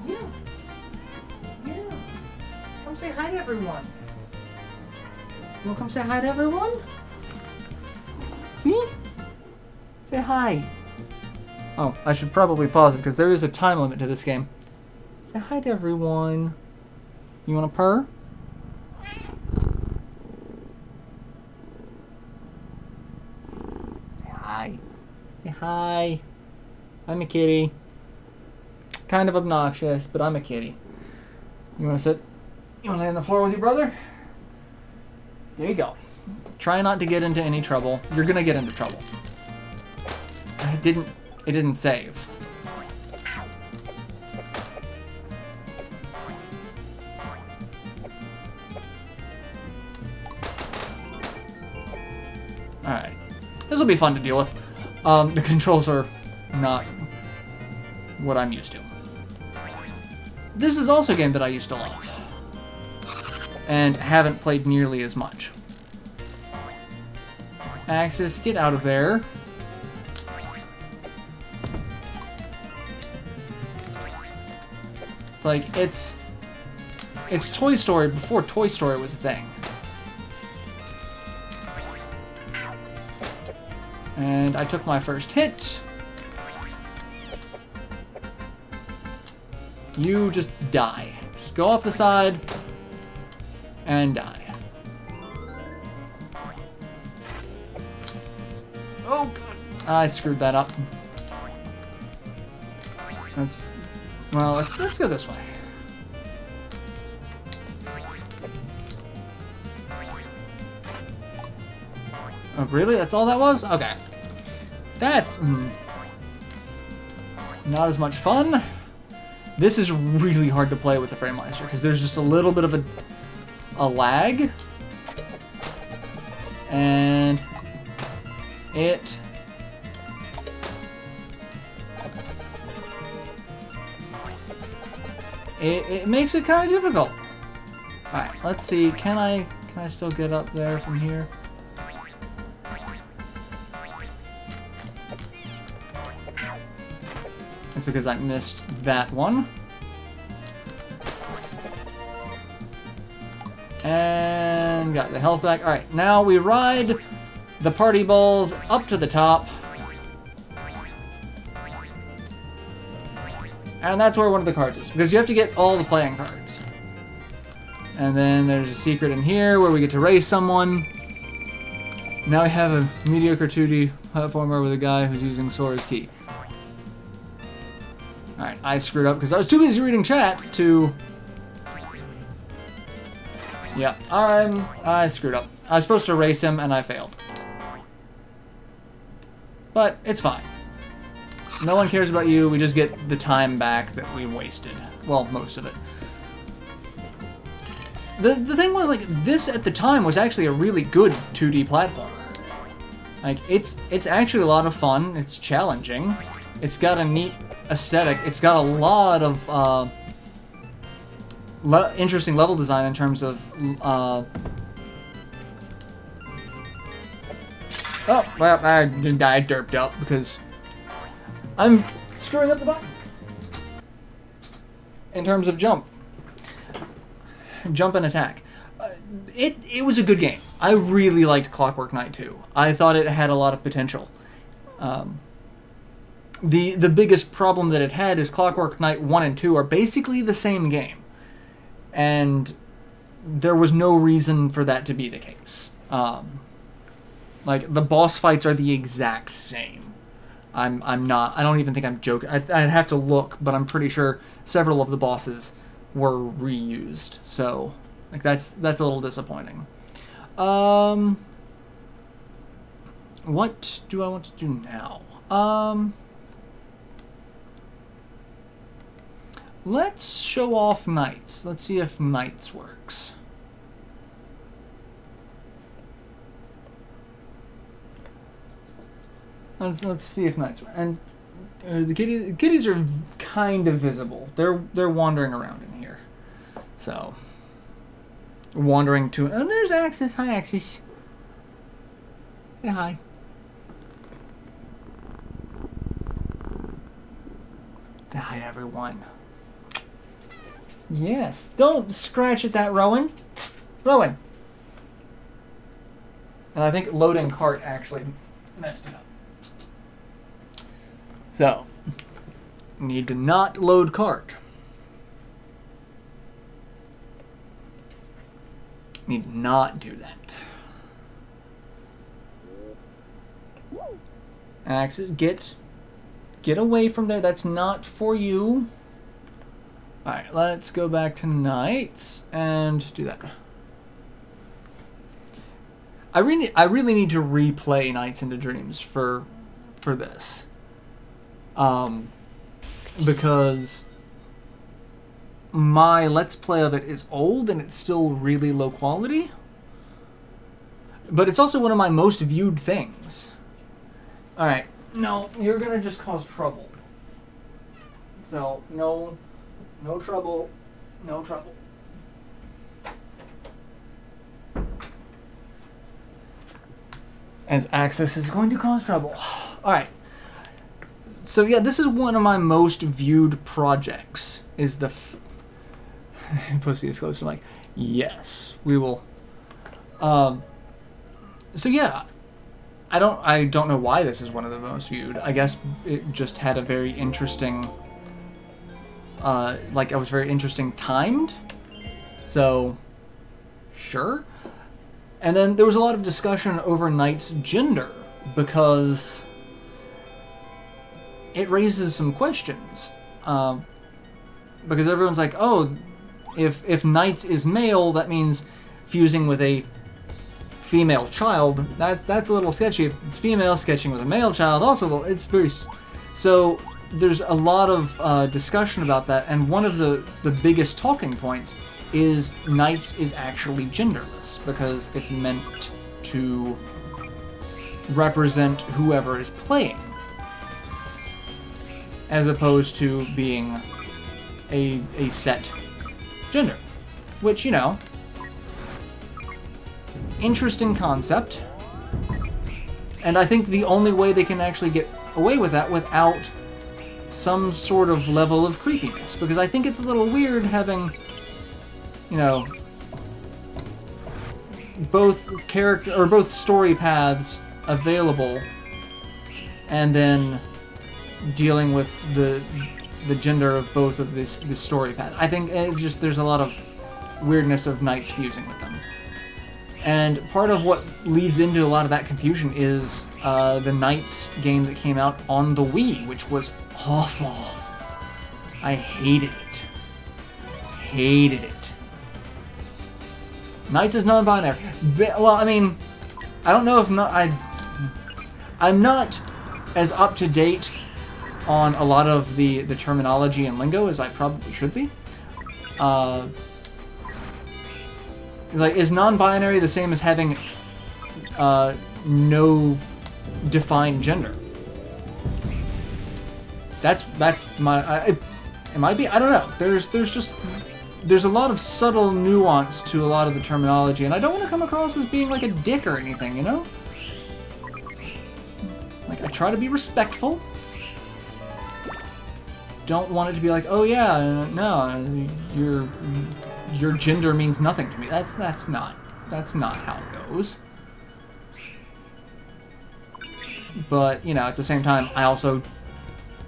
A: Yeah. Yeah. Come say hi to everyone. You want to come say hi to everyone? See? Say hi. Oh, I should probably pause it because there is a time limit to this game. Say hi to everyone. You want to purr? Say hi. Say hi. I'm a kitty. Kind of obnoxious, but I'm a kitty. You want to sit? You want to lay on the floor with your brother? There you go. Try not to get into any trouble. You're gonna get into trouble. It didn't save. Alright. This will be fun to deal with. The controls are not what I'm used to. This is also a game that I used to love. And haven't played nearly as much. Axis, get out of there. It's like, it's Toy Story before Toy Story was a thing. And I took my first hit. You just die. Just go off the side and die. Oh, God. I screwed that up. Let's go this way. Oh, really? That's all that was? Okay. That's not as much fun. This is really hard to play with the Framemeister because there's just a little bit of a lag. And it makes it kind of difficult. Alright, let's see. Can I still get up there from here? It's because I missed that one. And got the health back. Alright, now we ride the party balls up to the top. And that's where one of the cards is, because you have to get all the playing cards. And then there's a secret in here where we get to race someone. Now we have a mediocre 2D platformer with a guy who's using Sora's key. Alright, I screwed up because I was too busy reading chat to... Yeah, I screwed up. I was supposed to race him and I failed. But it's fine. No one cares about you, we just get the time back that we wasted. Well, most of it. The thing was, like, this at the time was actually a really good 2D platformer. Like, it's actually a lot of fun, it's challenging, it's got a neat aesthetic, it's got a lot of interesting level design in terms of oh, well, I derped up because I'm screwing up the buttons. In terms of jump and attack. It was a good game. I really liked Clockwork Knight 2. I thought it had a lot of potential. The biggest problem that it had is Clockwork Knight 1 and 2 are basically the same game. And there was no reason for that to be the case. Like, the boss fights are the exact same. I don't even think I'm joking. I'd have to look, but I'm pretty sure several of the bosses were reused. So, like, that's a little disappointing. What do I want to do now? Let's show off Knights. Let's see if Knights works. Let's see if Knights work. And the kitties are kind of visible. They're wandering around in here. So, wandering to... Oh, there's Axis. Hi, Axis. Say hi. Say hi to everyone. Yes. Don't scratch at that, Rowan. Rowan. And I think loading cart actually messed it up. So, need to not load cart. Need to not do that. Axis, get away from there. That's not for you. Alright, let's go back to Knights and do that. I really need to replay Nights into Dreams for this. Because my Let's Play of it is old and it's still really low quality. But it's also one of my most viewed things. Alright, no, you're gonna just cause trouble. So, no trouble, no trouble. As Axis is going to cause trouble. Alright. So yeah, this is one of my most viewed projects. Is the Pussy is close to Mike. Yes, we will. So yeah, I don't know why this is one of the most viewed. I guess it just had a very interesting, like, I was very interesting timed. So, sure. And then there was a lot of discussion over Knight's gender because it raises some questions. Because everyone's like, oh, if Knights is male, that means fusing with a female child. That's a little sketchy. If it's female sketching with a male child, also it's very... So there's a lot of discussion about that, and one of the biggest talking points is Knights is actually genderless, because it's meant to represent whoever is playing, as opposed to being a set gender. Which, you know, interesting concept. And I think the only way they can actually get away with that without some sort of level of creepiness. Because I think it's a little weird having, you know, both character or both story paths available, and then dealing with the gender of both of the story paths. I think it just there's a lot of weirdness of Knights fusing with them. And part of what leads into a lot of that confusion is the Knights game that came out on the Wii, which was awful. I hated it. Hated it. Knights is non-binary. Well, I mean, I don't know if not. I'm not as up to date on a lot of the terminology and lingo as I probably should be. Like, is non-binary the same as having no defined gender? That's my. It might be. I don't know. There's a lot of subtle nuance to a lot of the terminology, and I don't want to come across as being like a dick or anything, you know? Like, I try to be respectful. Don't want it to be like, oh yeah, no, your gender means nothing to me. That's not how it goes. But, you know, at the same time, I also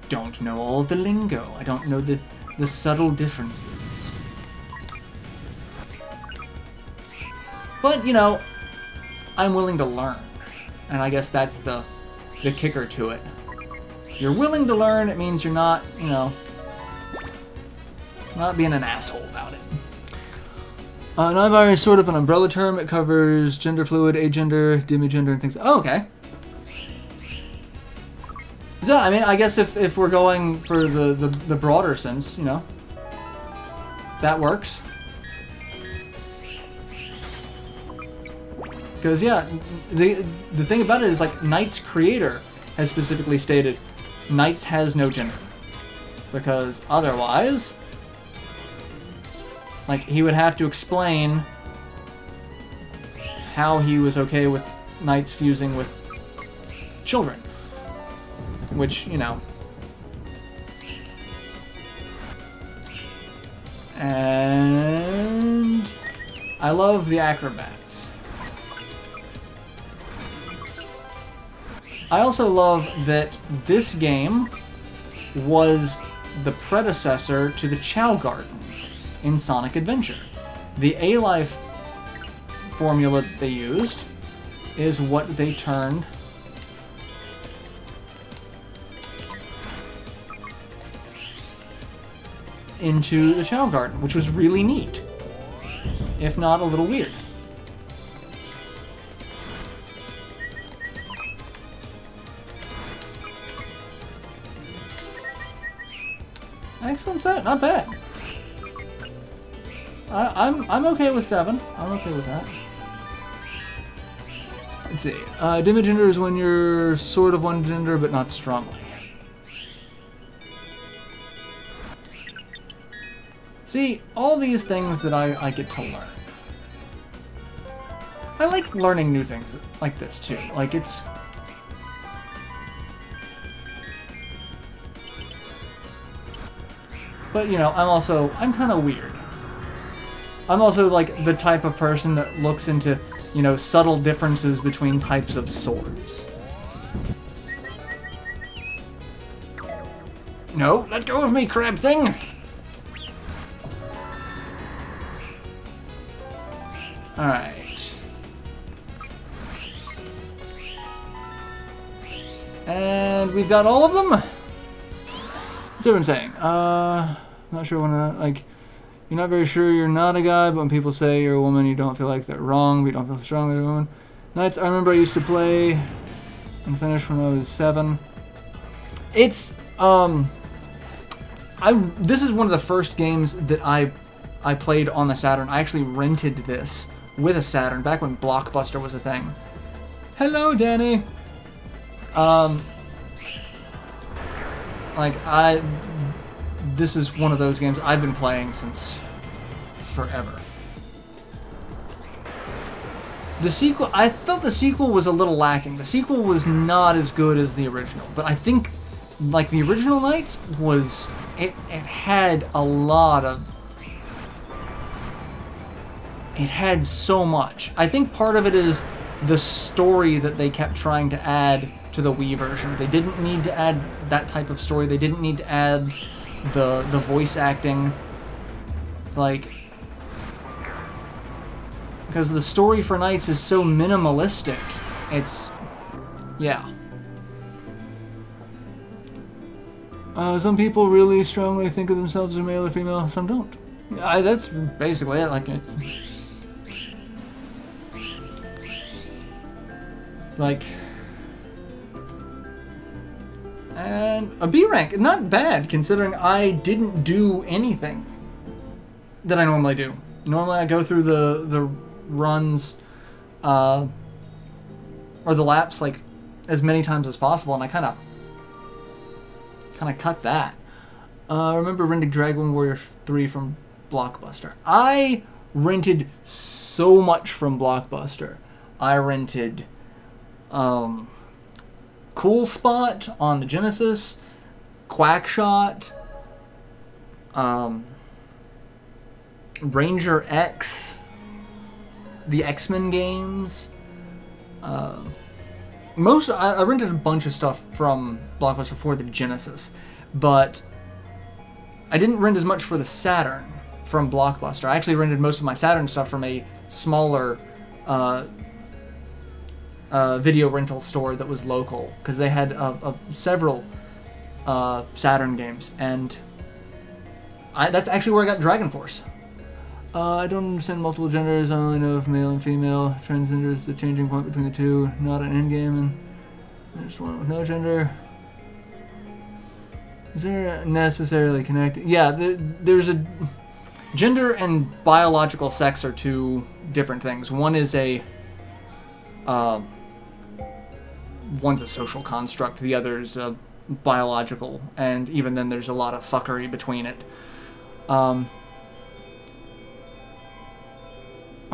A: don't know all the lingo. I don't know the subtle differences. But, you know, I'm willing to learn. And I guess that's the kicker to it. If you're willing to learn, it means you're not, you know, not being an asshole about it. Non-binary is sort of an umbrella term. It covers gender fluid, agender, demigender, and things. Oh, okay. So, I mean, I guess if we're going for the broader sense, you know, that works. Because, yeah, the thing about it is, like, Knight's creator has specifically stated, Knights has no gender. Because otherwise, like, he would have to explain how he was okay with Knights fusing with children. Which, you know. And I love the acrobats. I also love that this game was the predecessor to the Chow Garden in Sonic Adventure. The A-Life formula that they used is what they turned into the Chow Garden, which was really neat, if not a little weird. Excellent set, not bad. I'm okay with 7. I'm okay with that. Let's see. Demigender is when you're sort of one gender, but not strongly. See, all these things that I get to learn. I like learning new things like this too. Like, it's... But, you know, I'm kind of weird. I'm also, like, the type of person that looks into, you know, subtle differences between types of swords. No, let go of me, crab thing! Alright. And we've got all of them? What's everyone saying? Not sure when, like, you're not very sure you're not a guy, but when people say you're a woman, you don't feel like they're wrong, but you don't feel strongly you're a woman. Knights, I remember I used to play and finish when I was 7. It's, this is one of the first games that I played on the Saturn. I actually rented this with a Saturn back when Blockbuster was a thing. Hello, Danny. Like, this is one of those games I've been playing since forever. The sequel, I thought the sequel was a little lacking. The sequel was not as good as the original, but I think, like, the original Knights was, it had a lot of, it had so much. I think part of it is the story that they kept trying to add to the Wii version. They didn't need to add that type of story. They didn't need to add the voice acting. It's like, because the story for Knights is so minimalistic. It's, yeah. Some people really strongly think of themselves as male or female. Some don't. That's basically it. Like, it's like, and a B rank, not bad considering I didn't do anything that I normally do. Normally I go through the runs, or the laps, like, as many times as possible, and I kind of cut that. I remember renting Dragon Warrior 3 from Blockbuster. I rented so much from Blockbuster. I rented Cool Spot on the Genesis, Quackshot, Ranger X, the X-Men games. I rented a bunch of stuff from Blockbuster for the Genesis, but I didn't rent as much for the Saturn from Blockbuster. I actually rented most of my Saturn stuff from a smaller video rental store that was local, because they had several Saturn games, and that's actually where I got Dragon Force. I don't understand multiple genders. I only know of male and female. Transgender is the changing point between the two, not an endgame, and there's one with no gender. Is there necessarily connected? Yeah, there's a... Gender and biological sex are two different things. One is one's a social construct, the other's biological, and even then there's a lot of fuckery between it. I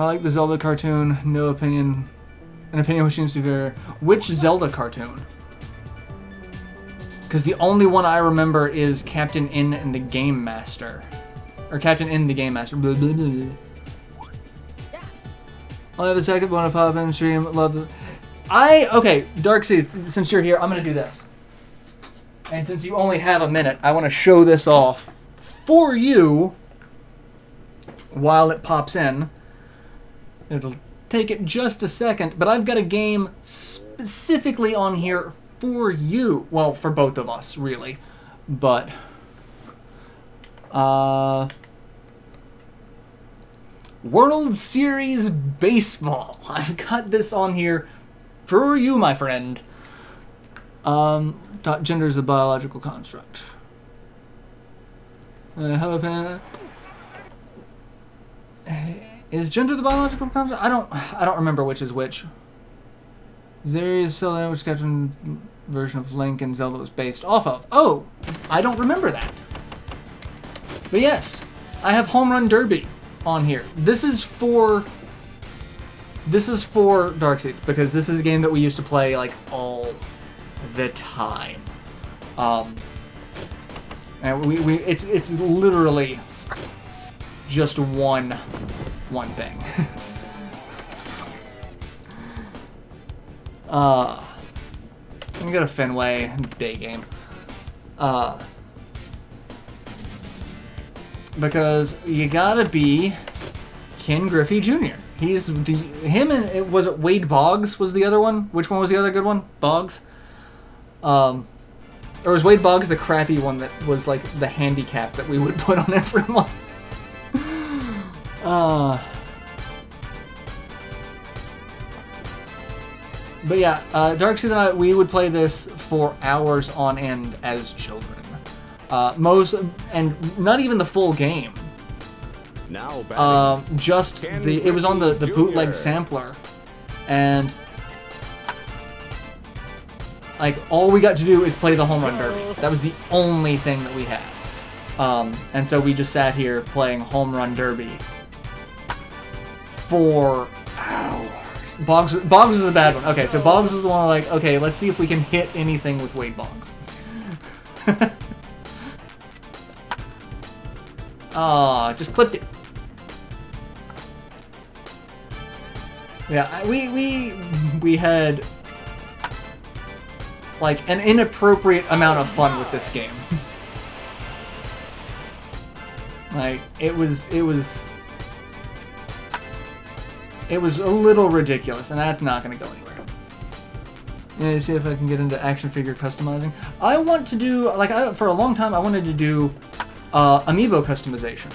A: like the Zelda cartoon. No opinion. An opinion which seems to be very... Which Zelda cartoon? Because the only one I remember is Captain N and the Game Master. Or Captain N the Game Master. Blah, blah, blah. I'll have a second, want to pop in stream. Love the... Okay, Darkseid, since you're here, I'm going to do this. And since you only have a minute, I want to show this off for you while it pops in. It'll take it just a second, but I've got a game specifically on here for you. Well, for both of us, really. But... World Series Baseball. I've got this on here for you, my friend. Gender is a biological construct. Hello, is gender the biological construct? I don't remember which is which. There is Zelda, which Captain version of Link and Zelda was based off of. Oh, I don't remember that. But yes, I have Home Run Derby on here. This is for Darkseid, because this is a game that we used to play like all the time. And it's literally just one thing. I'm gonna go to Fenway day game. Because you gotta be Ken Griffey Jr. Was it Wade Boggs was the other one? Which one was the other good one? Boggs? Or was Wade Boggs the crappy one that was like the handicap that we would put on everyone? But yeah, Darkseid and I, we would play this for hours on end as children. And not even the full game.
D: Now
A: just it was on the bootleg sampler, and like all we got to do is play the Home Run Derby. That was the only thing that we had, and so we just sat here playing Home Run Derby for hours. Boggs is the bad one. Okay, so Boggs is the one like, okay, let's see if we can hit anything with Wade Boggs. Just clipped it. Yeah, we had like an inappropriate amount of fun with this game. Like it was a little ridiculous, and that's not going to go anywhere. Yeah, see if I can get into action figure customizing. I want to do for a long time I wanted to do amiibo customization.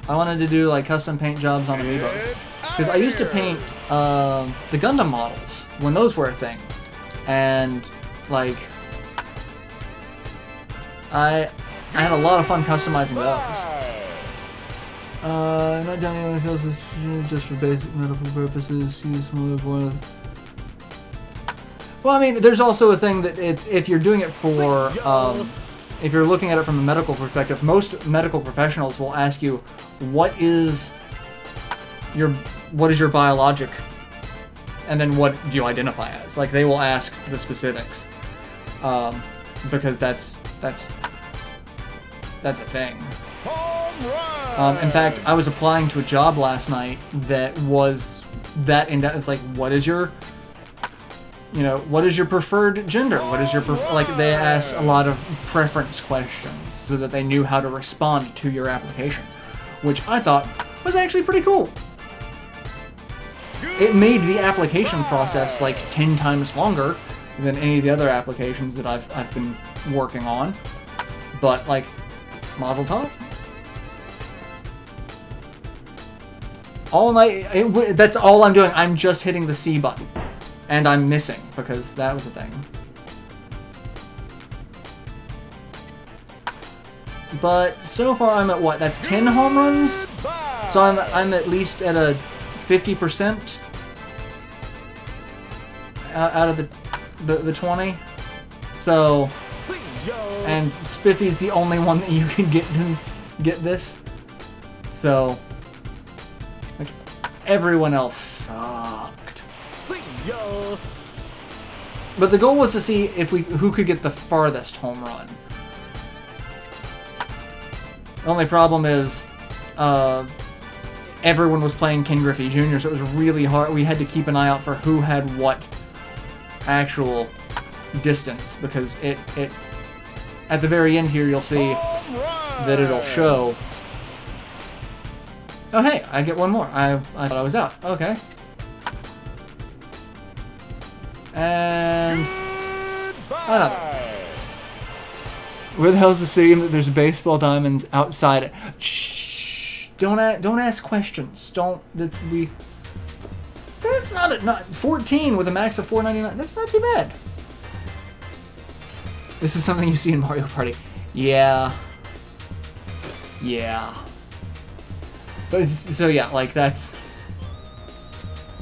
A: I wanted to do like custom paint jobs on amiibos, because I used to paint the Gundam models when those were a thing, and like I had a lot of fun customizing those. Not down anyone feels this just for basic medical purposes. Use smaller boil. Well, I mean, there's also a thing that if you're doing it for if you're looking at it from a medical perspective, most medical professionals will ask you, what is your biologic, and then what do you identify as? Like, they will ask the specifics, because that's a thing. In fact, I was applying to a job last night that was that in depth. It's like, what is your preferred gender? What is your like? They asked a lot of preference questions so that they knew how to respond to your application, which I thought was actually pretty cool. it made the application process like 10 times longer than any of the other applications that I've been working on. But like, Mazel Tov. That's all I'm doing. I'm just hitting the C button. And I'm missing, because that was a thing. But so far I'm at what? That's 10 home runs? So I'm at least at a 50% out of the 20. So, and Spiffy's the only one that you can get this. So, like, everyone else sucked. But the goal was to see if who could get the farthest home run. The only problem is, everyone was playing Ken Griffey Jr., so it was really hard. We had to keep an eye out for who had what actual distance, because it at the very end here, you'll see that it'll show. Oh hey, I get one more. I thought I was out. Okay. And another. Where the hell's the stadium that there's baseball diamonds outside it? Shh! Don't ask questions. That's not 14 with a max of 499. That's not too bad. This is something you see in Mario Party. Yeah. But so yeah, like that's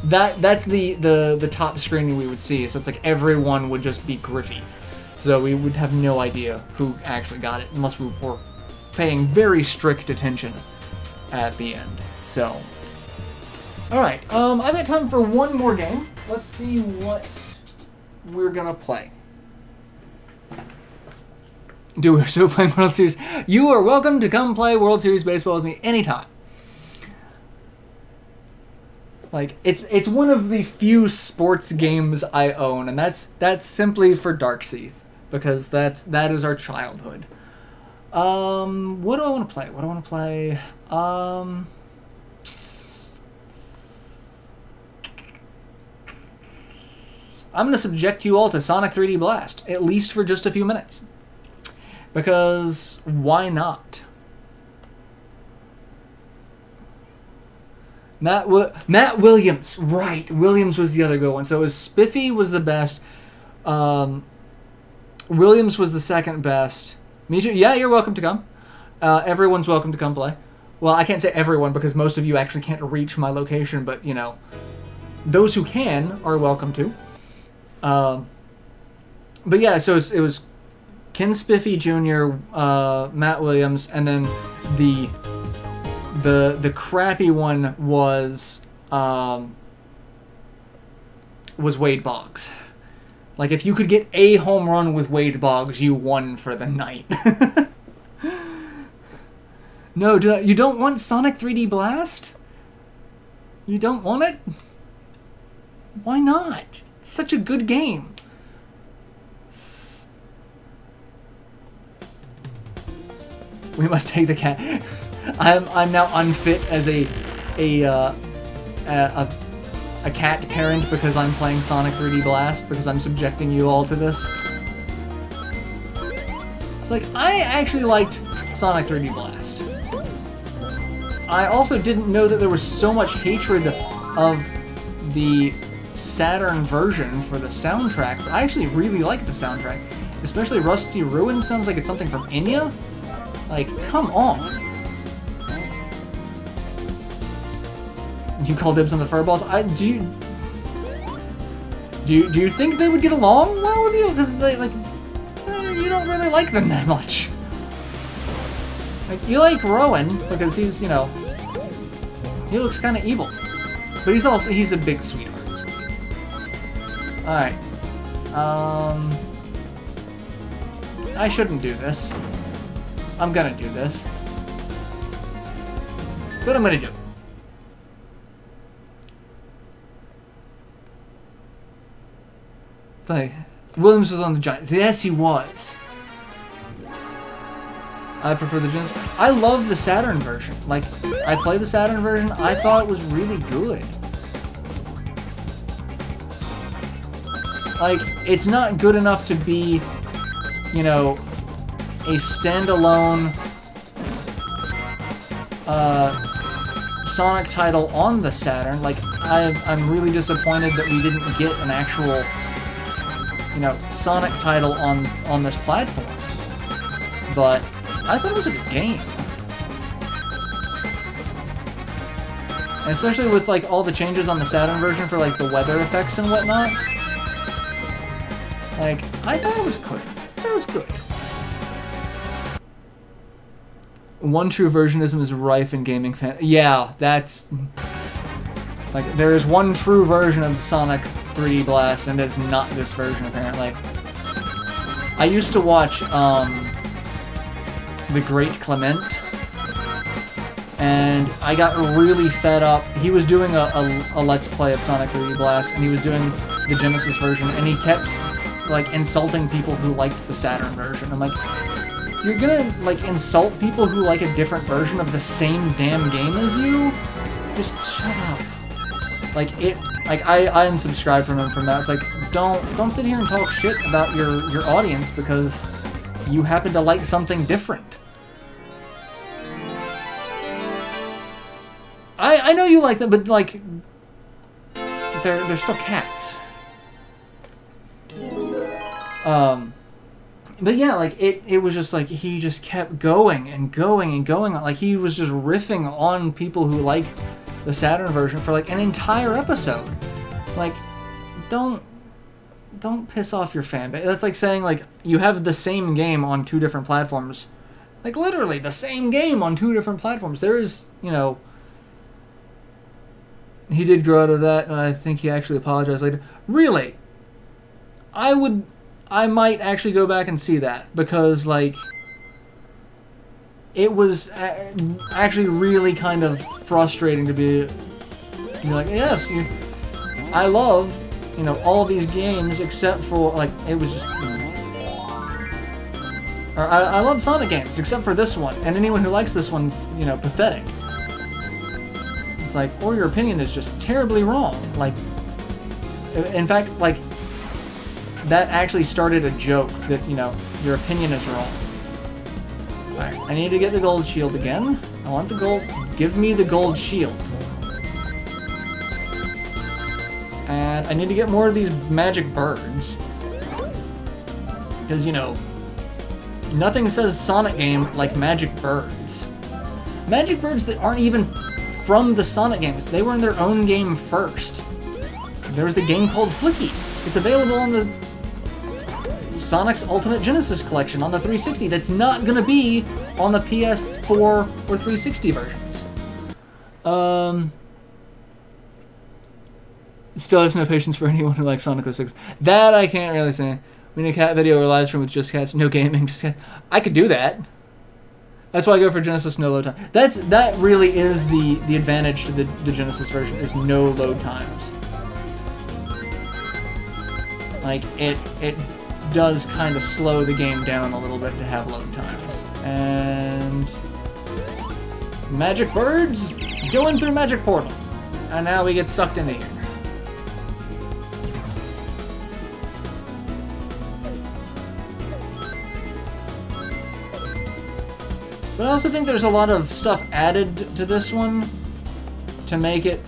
A: the top screen we would see. So it's like everyone would just be Griffey. So we would have no idea who actually got it unless we were paying very strict attention at the end. So, all right, I've got time for one more game. Let's see what we're gonna play. Dude, we're still playing World Series. You are welcome to come play World Series Baseball with me anytime. Like, it's one of the few sports games I own, and that's simply for Darkseith, because that is our childhood. What do I want to play? I'm gonna subject you all to Sonic 3D Blast, at least for just a few minutes. Because why not? Matt Williams, right? Williams was the other good one. So it was Spiffy was the best. Williams was the second best. Me too. Yeah, you're welcome to come. Everyone's welcome to come play. Well, I can't say everyone because most of you actually can't reach my location, but you know, those who can are welcome to. But yeah, so it was Ken Spiffy Jr., Matt Williams, and then the crappy one was Wade Boggs. Like, if you could get a home run with Wade Boggs, you won for the night. No, you don't want Sonic 3D Blast? You don't want it? Why not? It's such a good game. We must take the cat. I'm now unfit as a cat parent because I'm playing Sonic 3D Blast, because I'm subjecting you all to this. Like, I actually liked Sonic 3D Blast. I also didn't know that there was so much hatred of the Saturn version for the soundtrack, but I actually really like the soundtrack. Especially Rusty Ruin sounds like it's something from Enya. Like, come on. You call dibs on the furballs? Do you think they would get along well with you? Because they you don't really like them that much. Like, you like Rowan because he's, you know, he looks kind of evil, but he's a big sweetheart. All right. I shouldn't do this. I'm gonna do this. But I'm gonna do it. It's like, Williams was on the Giants. Yes, he was. I prefer the Genesis. I love the Saturn version. Like, I played the Saturn version. I thought it was really good. Like, it's not good enough to be, you know, a standalone Sonic title on the Saturn. Like, I'm really disappointed that we didn't get an actual, you know, Sonic title on this platform. But I thought it was a good game. And especially with, like, all the changes on the Saturn version for, like, the weather effects and whatnot. Like, I thought it was good. It was good. One true versionism is rife in gaming fan. Yeah, that's... Like, there is one true version of Sonic 3D Blast, and it's not this version, apparently. I used to watch, The Great Clement, and I got really fed up. He was doing a Let's Play of Sonic 3D Blast, and he was doing the Genesis version, and he kept, like, insulting people who liked the Saturn version. I'm like, you're gonna, like, insult people who like a different version of the same damn game as you? Just shut up. Like, I unsubscribed from him from that. It's like, don't sit here and talk shit about your audience because you happen to like something different. I know you like them, but, like, they're still cats. But yeah, like, it was just like, he just kept going and going and going. Like, he was just riffing on people who like the Saturn version for, like, an entire episode. Like, don't piss off your fan base. That's like saying, like, you have the same game on 2 different platforms. Like, literally, the same game on 2 different platforms. There is, you know... He did grow out of that, and I think he actually apologized later. Really? I might actually go back and see that, because, like, it was actually really kind of frustrating to be like, yes, I love, you know, all these games except for, like, it was just, or I love Sonic games except for this one, and anyone who likes this one's, you know, pathetic. It's like, or your opinion is just terribly wrong. Like, in fact, like, that actually started a joke that, you know, your opinion is wrong. Alright, I need to get the gold shield again. I want the gold. Give me the gold shield. And I need to get more of these magic birds. Because, you know, nothing says Sonic game like magic birds. Magic birds that aren't even from the Sonic games. They were in their own game first. There was the game called Flicky. It's available on the Sonic's Ultimate Genesis Collection on the 360. That's not gonna be on the PS4 or 360 versions. Still has no patience for anyone who likes Sonic 06. That I can't really say. We need a cat video or live stream with just cats, no gaming, just cats. I could do that. That's why I go for Genesis no load time. That really is the advantage to the Genesis version, is no load times. Like, it does kind of slow the game down a little bit to have load times. And magic birds going through magic portal. And now we get sucked into here. But I also think there's a lot of stuff added to this one to make it,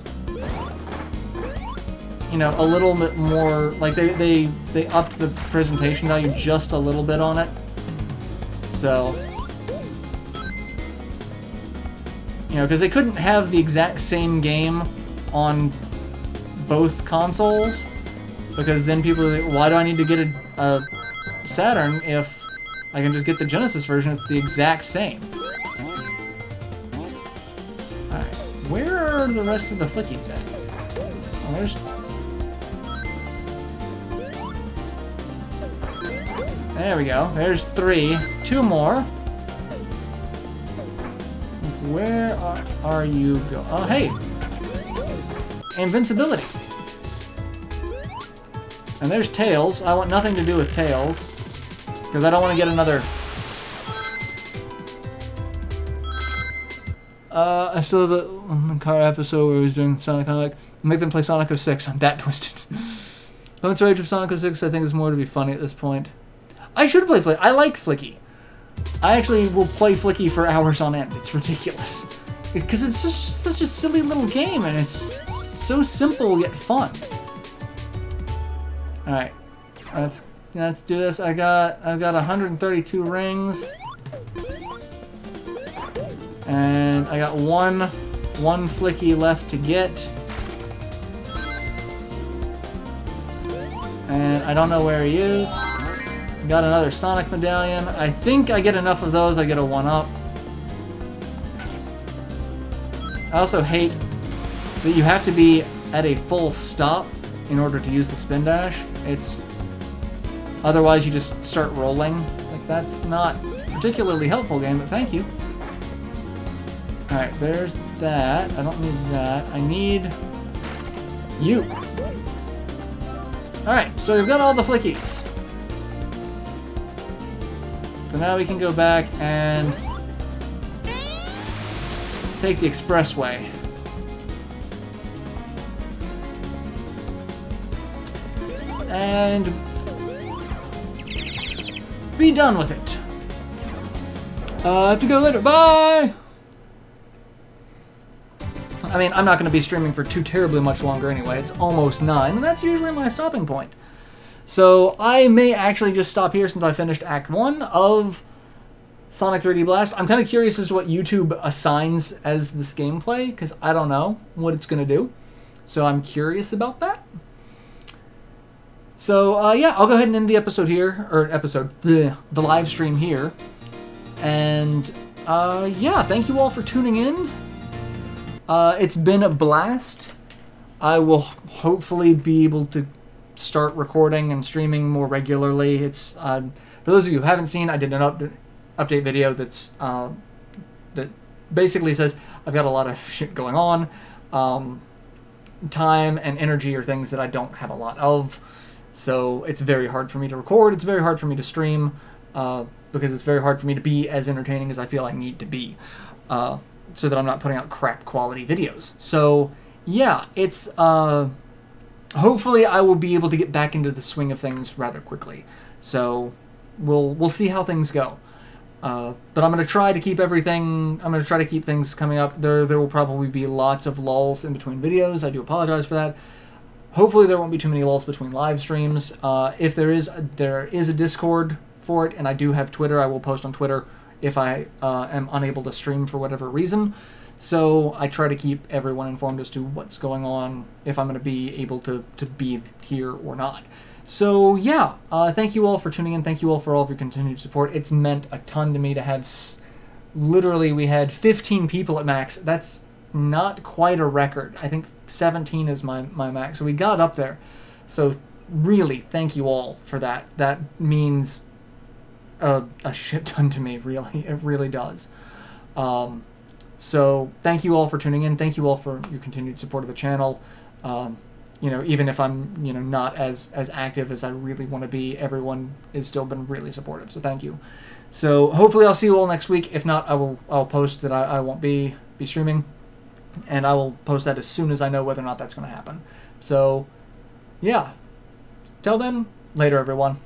A: you know, a little bit more, like, they upped the presentation value just a little bit on it. So, you know, because they couldn't have the exact same game on both consoles, because then people are like, why do I need to get a Saturn if I can just get the Genesis version? It's the exact same. Alright, where are the rest of the flickies at? Oh, there's... There we go. There's 3. 2 more. Where are you go? Oh, hey! Invincibility. And there's Tails. I want nothing to do with Tails, because I don't want to get another... I still have the car episode where he was doing Sonic. I'm like, make them play Sonic 06. I'm that twisted. Don't rage of Sonic 06, I think is more to be funny at this point. I should play Flicky. I like Flicky. I actually will play Flicky for hours on end. It's ridiculous. Because it's just such a silly little game, and it's so simple yet fun. Alright. Let's do this. I've got 132 rings. And I got one Flicky left to get. And I don't know where he is. Got another Sonic medallion. I think I get enough of those, I get a 1-up. I also hate that you have to be at a full stop in order to use the spin dash. Otherwise you just start rolling. It's like, that's not particularly helpful game, but thank you. Alright, there's that. I don't need that. I need you. Alright, so we've got all the Flickies. So now we can go back and take the expressway. And be done with it. I have to go later. Bye! I mean, I'm not going to be streaming for too terribly much longer anyway. It's almost 9, and that's usually my stopping point. So I may actually just stop here since I finished Act 1 of Sonic 3D Blast. I'm kind of curious as to what YouTube assigns as this gameplay, because I don't know what it's going to do. So I'm curious about that. So yeah, I'll go ahead and end the episode here, or the live stream here. And yeah, thank you all for tuning in. It's been a blast. I will hopefully be able to start recording and streaming more regularly. It's for those of you who haven't seen, I did an update video that's that basically says I've got a lot of shit going on. Time and energy are things that I don't have a lot of, so it's very hard for me to record. It's very hard for me to stream because it's very hard for me to be as entertaining as I feel I need to be, so that I'm not putting out crap quality videos. So yeah, it's hopefully I will be able to get back into the swing of things rather quickly. So we'll see how things go. But I'm going to try to keep everything, I'm going to try to keep things coming up. There will probably be lots of lulls in between videos. I do apologize for that. Hopefully there won't be too many lulls between live streams. If there is a Discord for it, and I do have Twitter. I will post on Twitter if I am unable to stream for whatever reason. So I try to keep everyone informed as to what's going on, if I'm going to be able to be here or not. So yeah, thank you all for tuning in. Thank you all for all of your continued support. It's meant a ton to me to have, literally we had 15 people at max. That's not quite a record. I think 17 is my max. So we got up there. So really, thank you all for that. That means a shit ton to me, really. It really does. So thank you all for tuning in. Thank you all for your continued support of the channel. You know, even if I'm, you know, not as active as I really want to be, everyone has still been really supportive. So thank you. So hopefully I'll see you all next week. If not, I'll post that I won't be streaming, and I will post that as soon as I know whether or not that's going to happen. So yeah, till then, later everyone.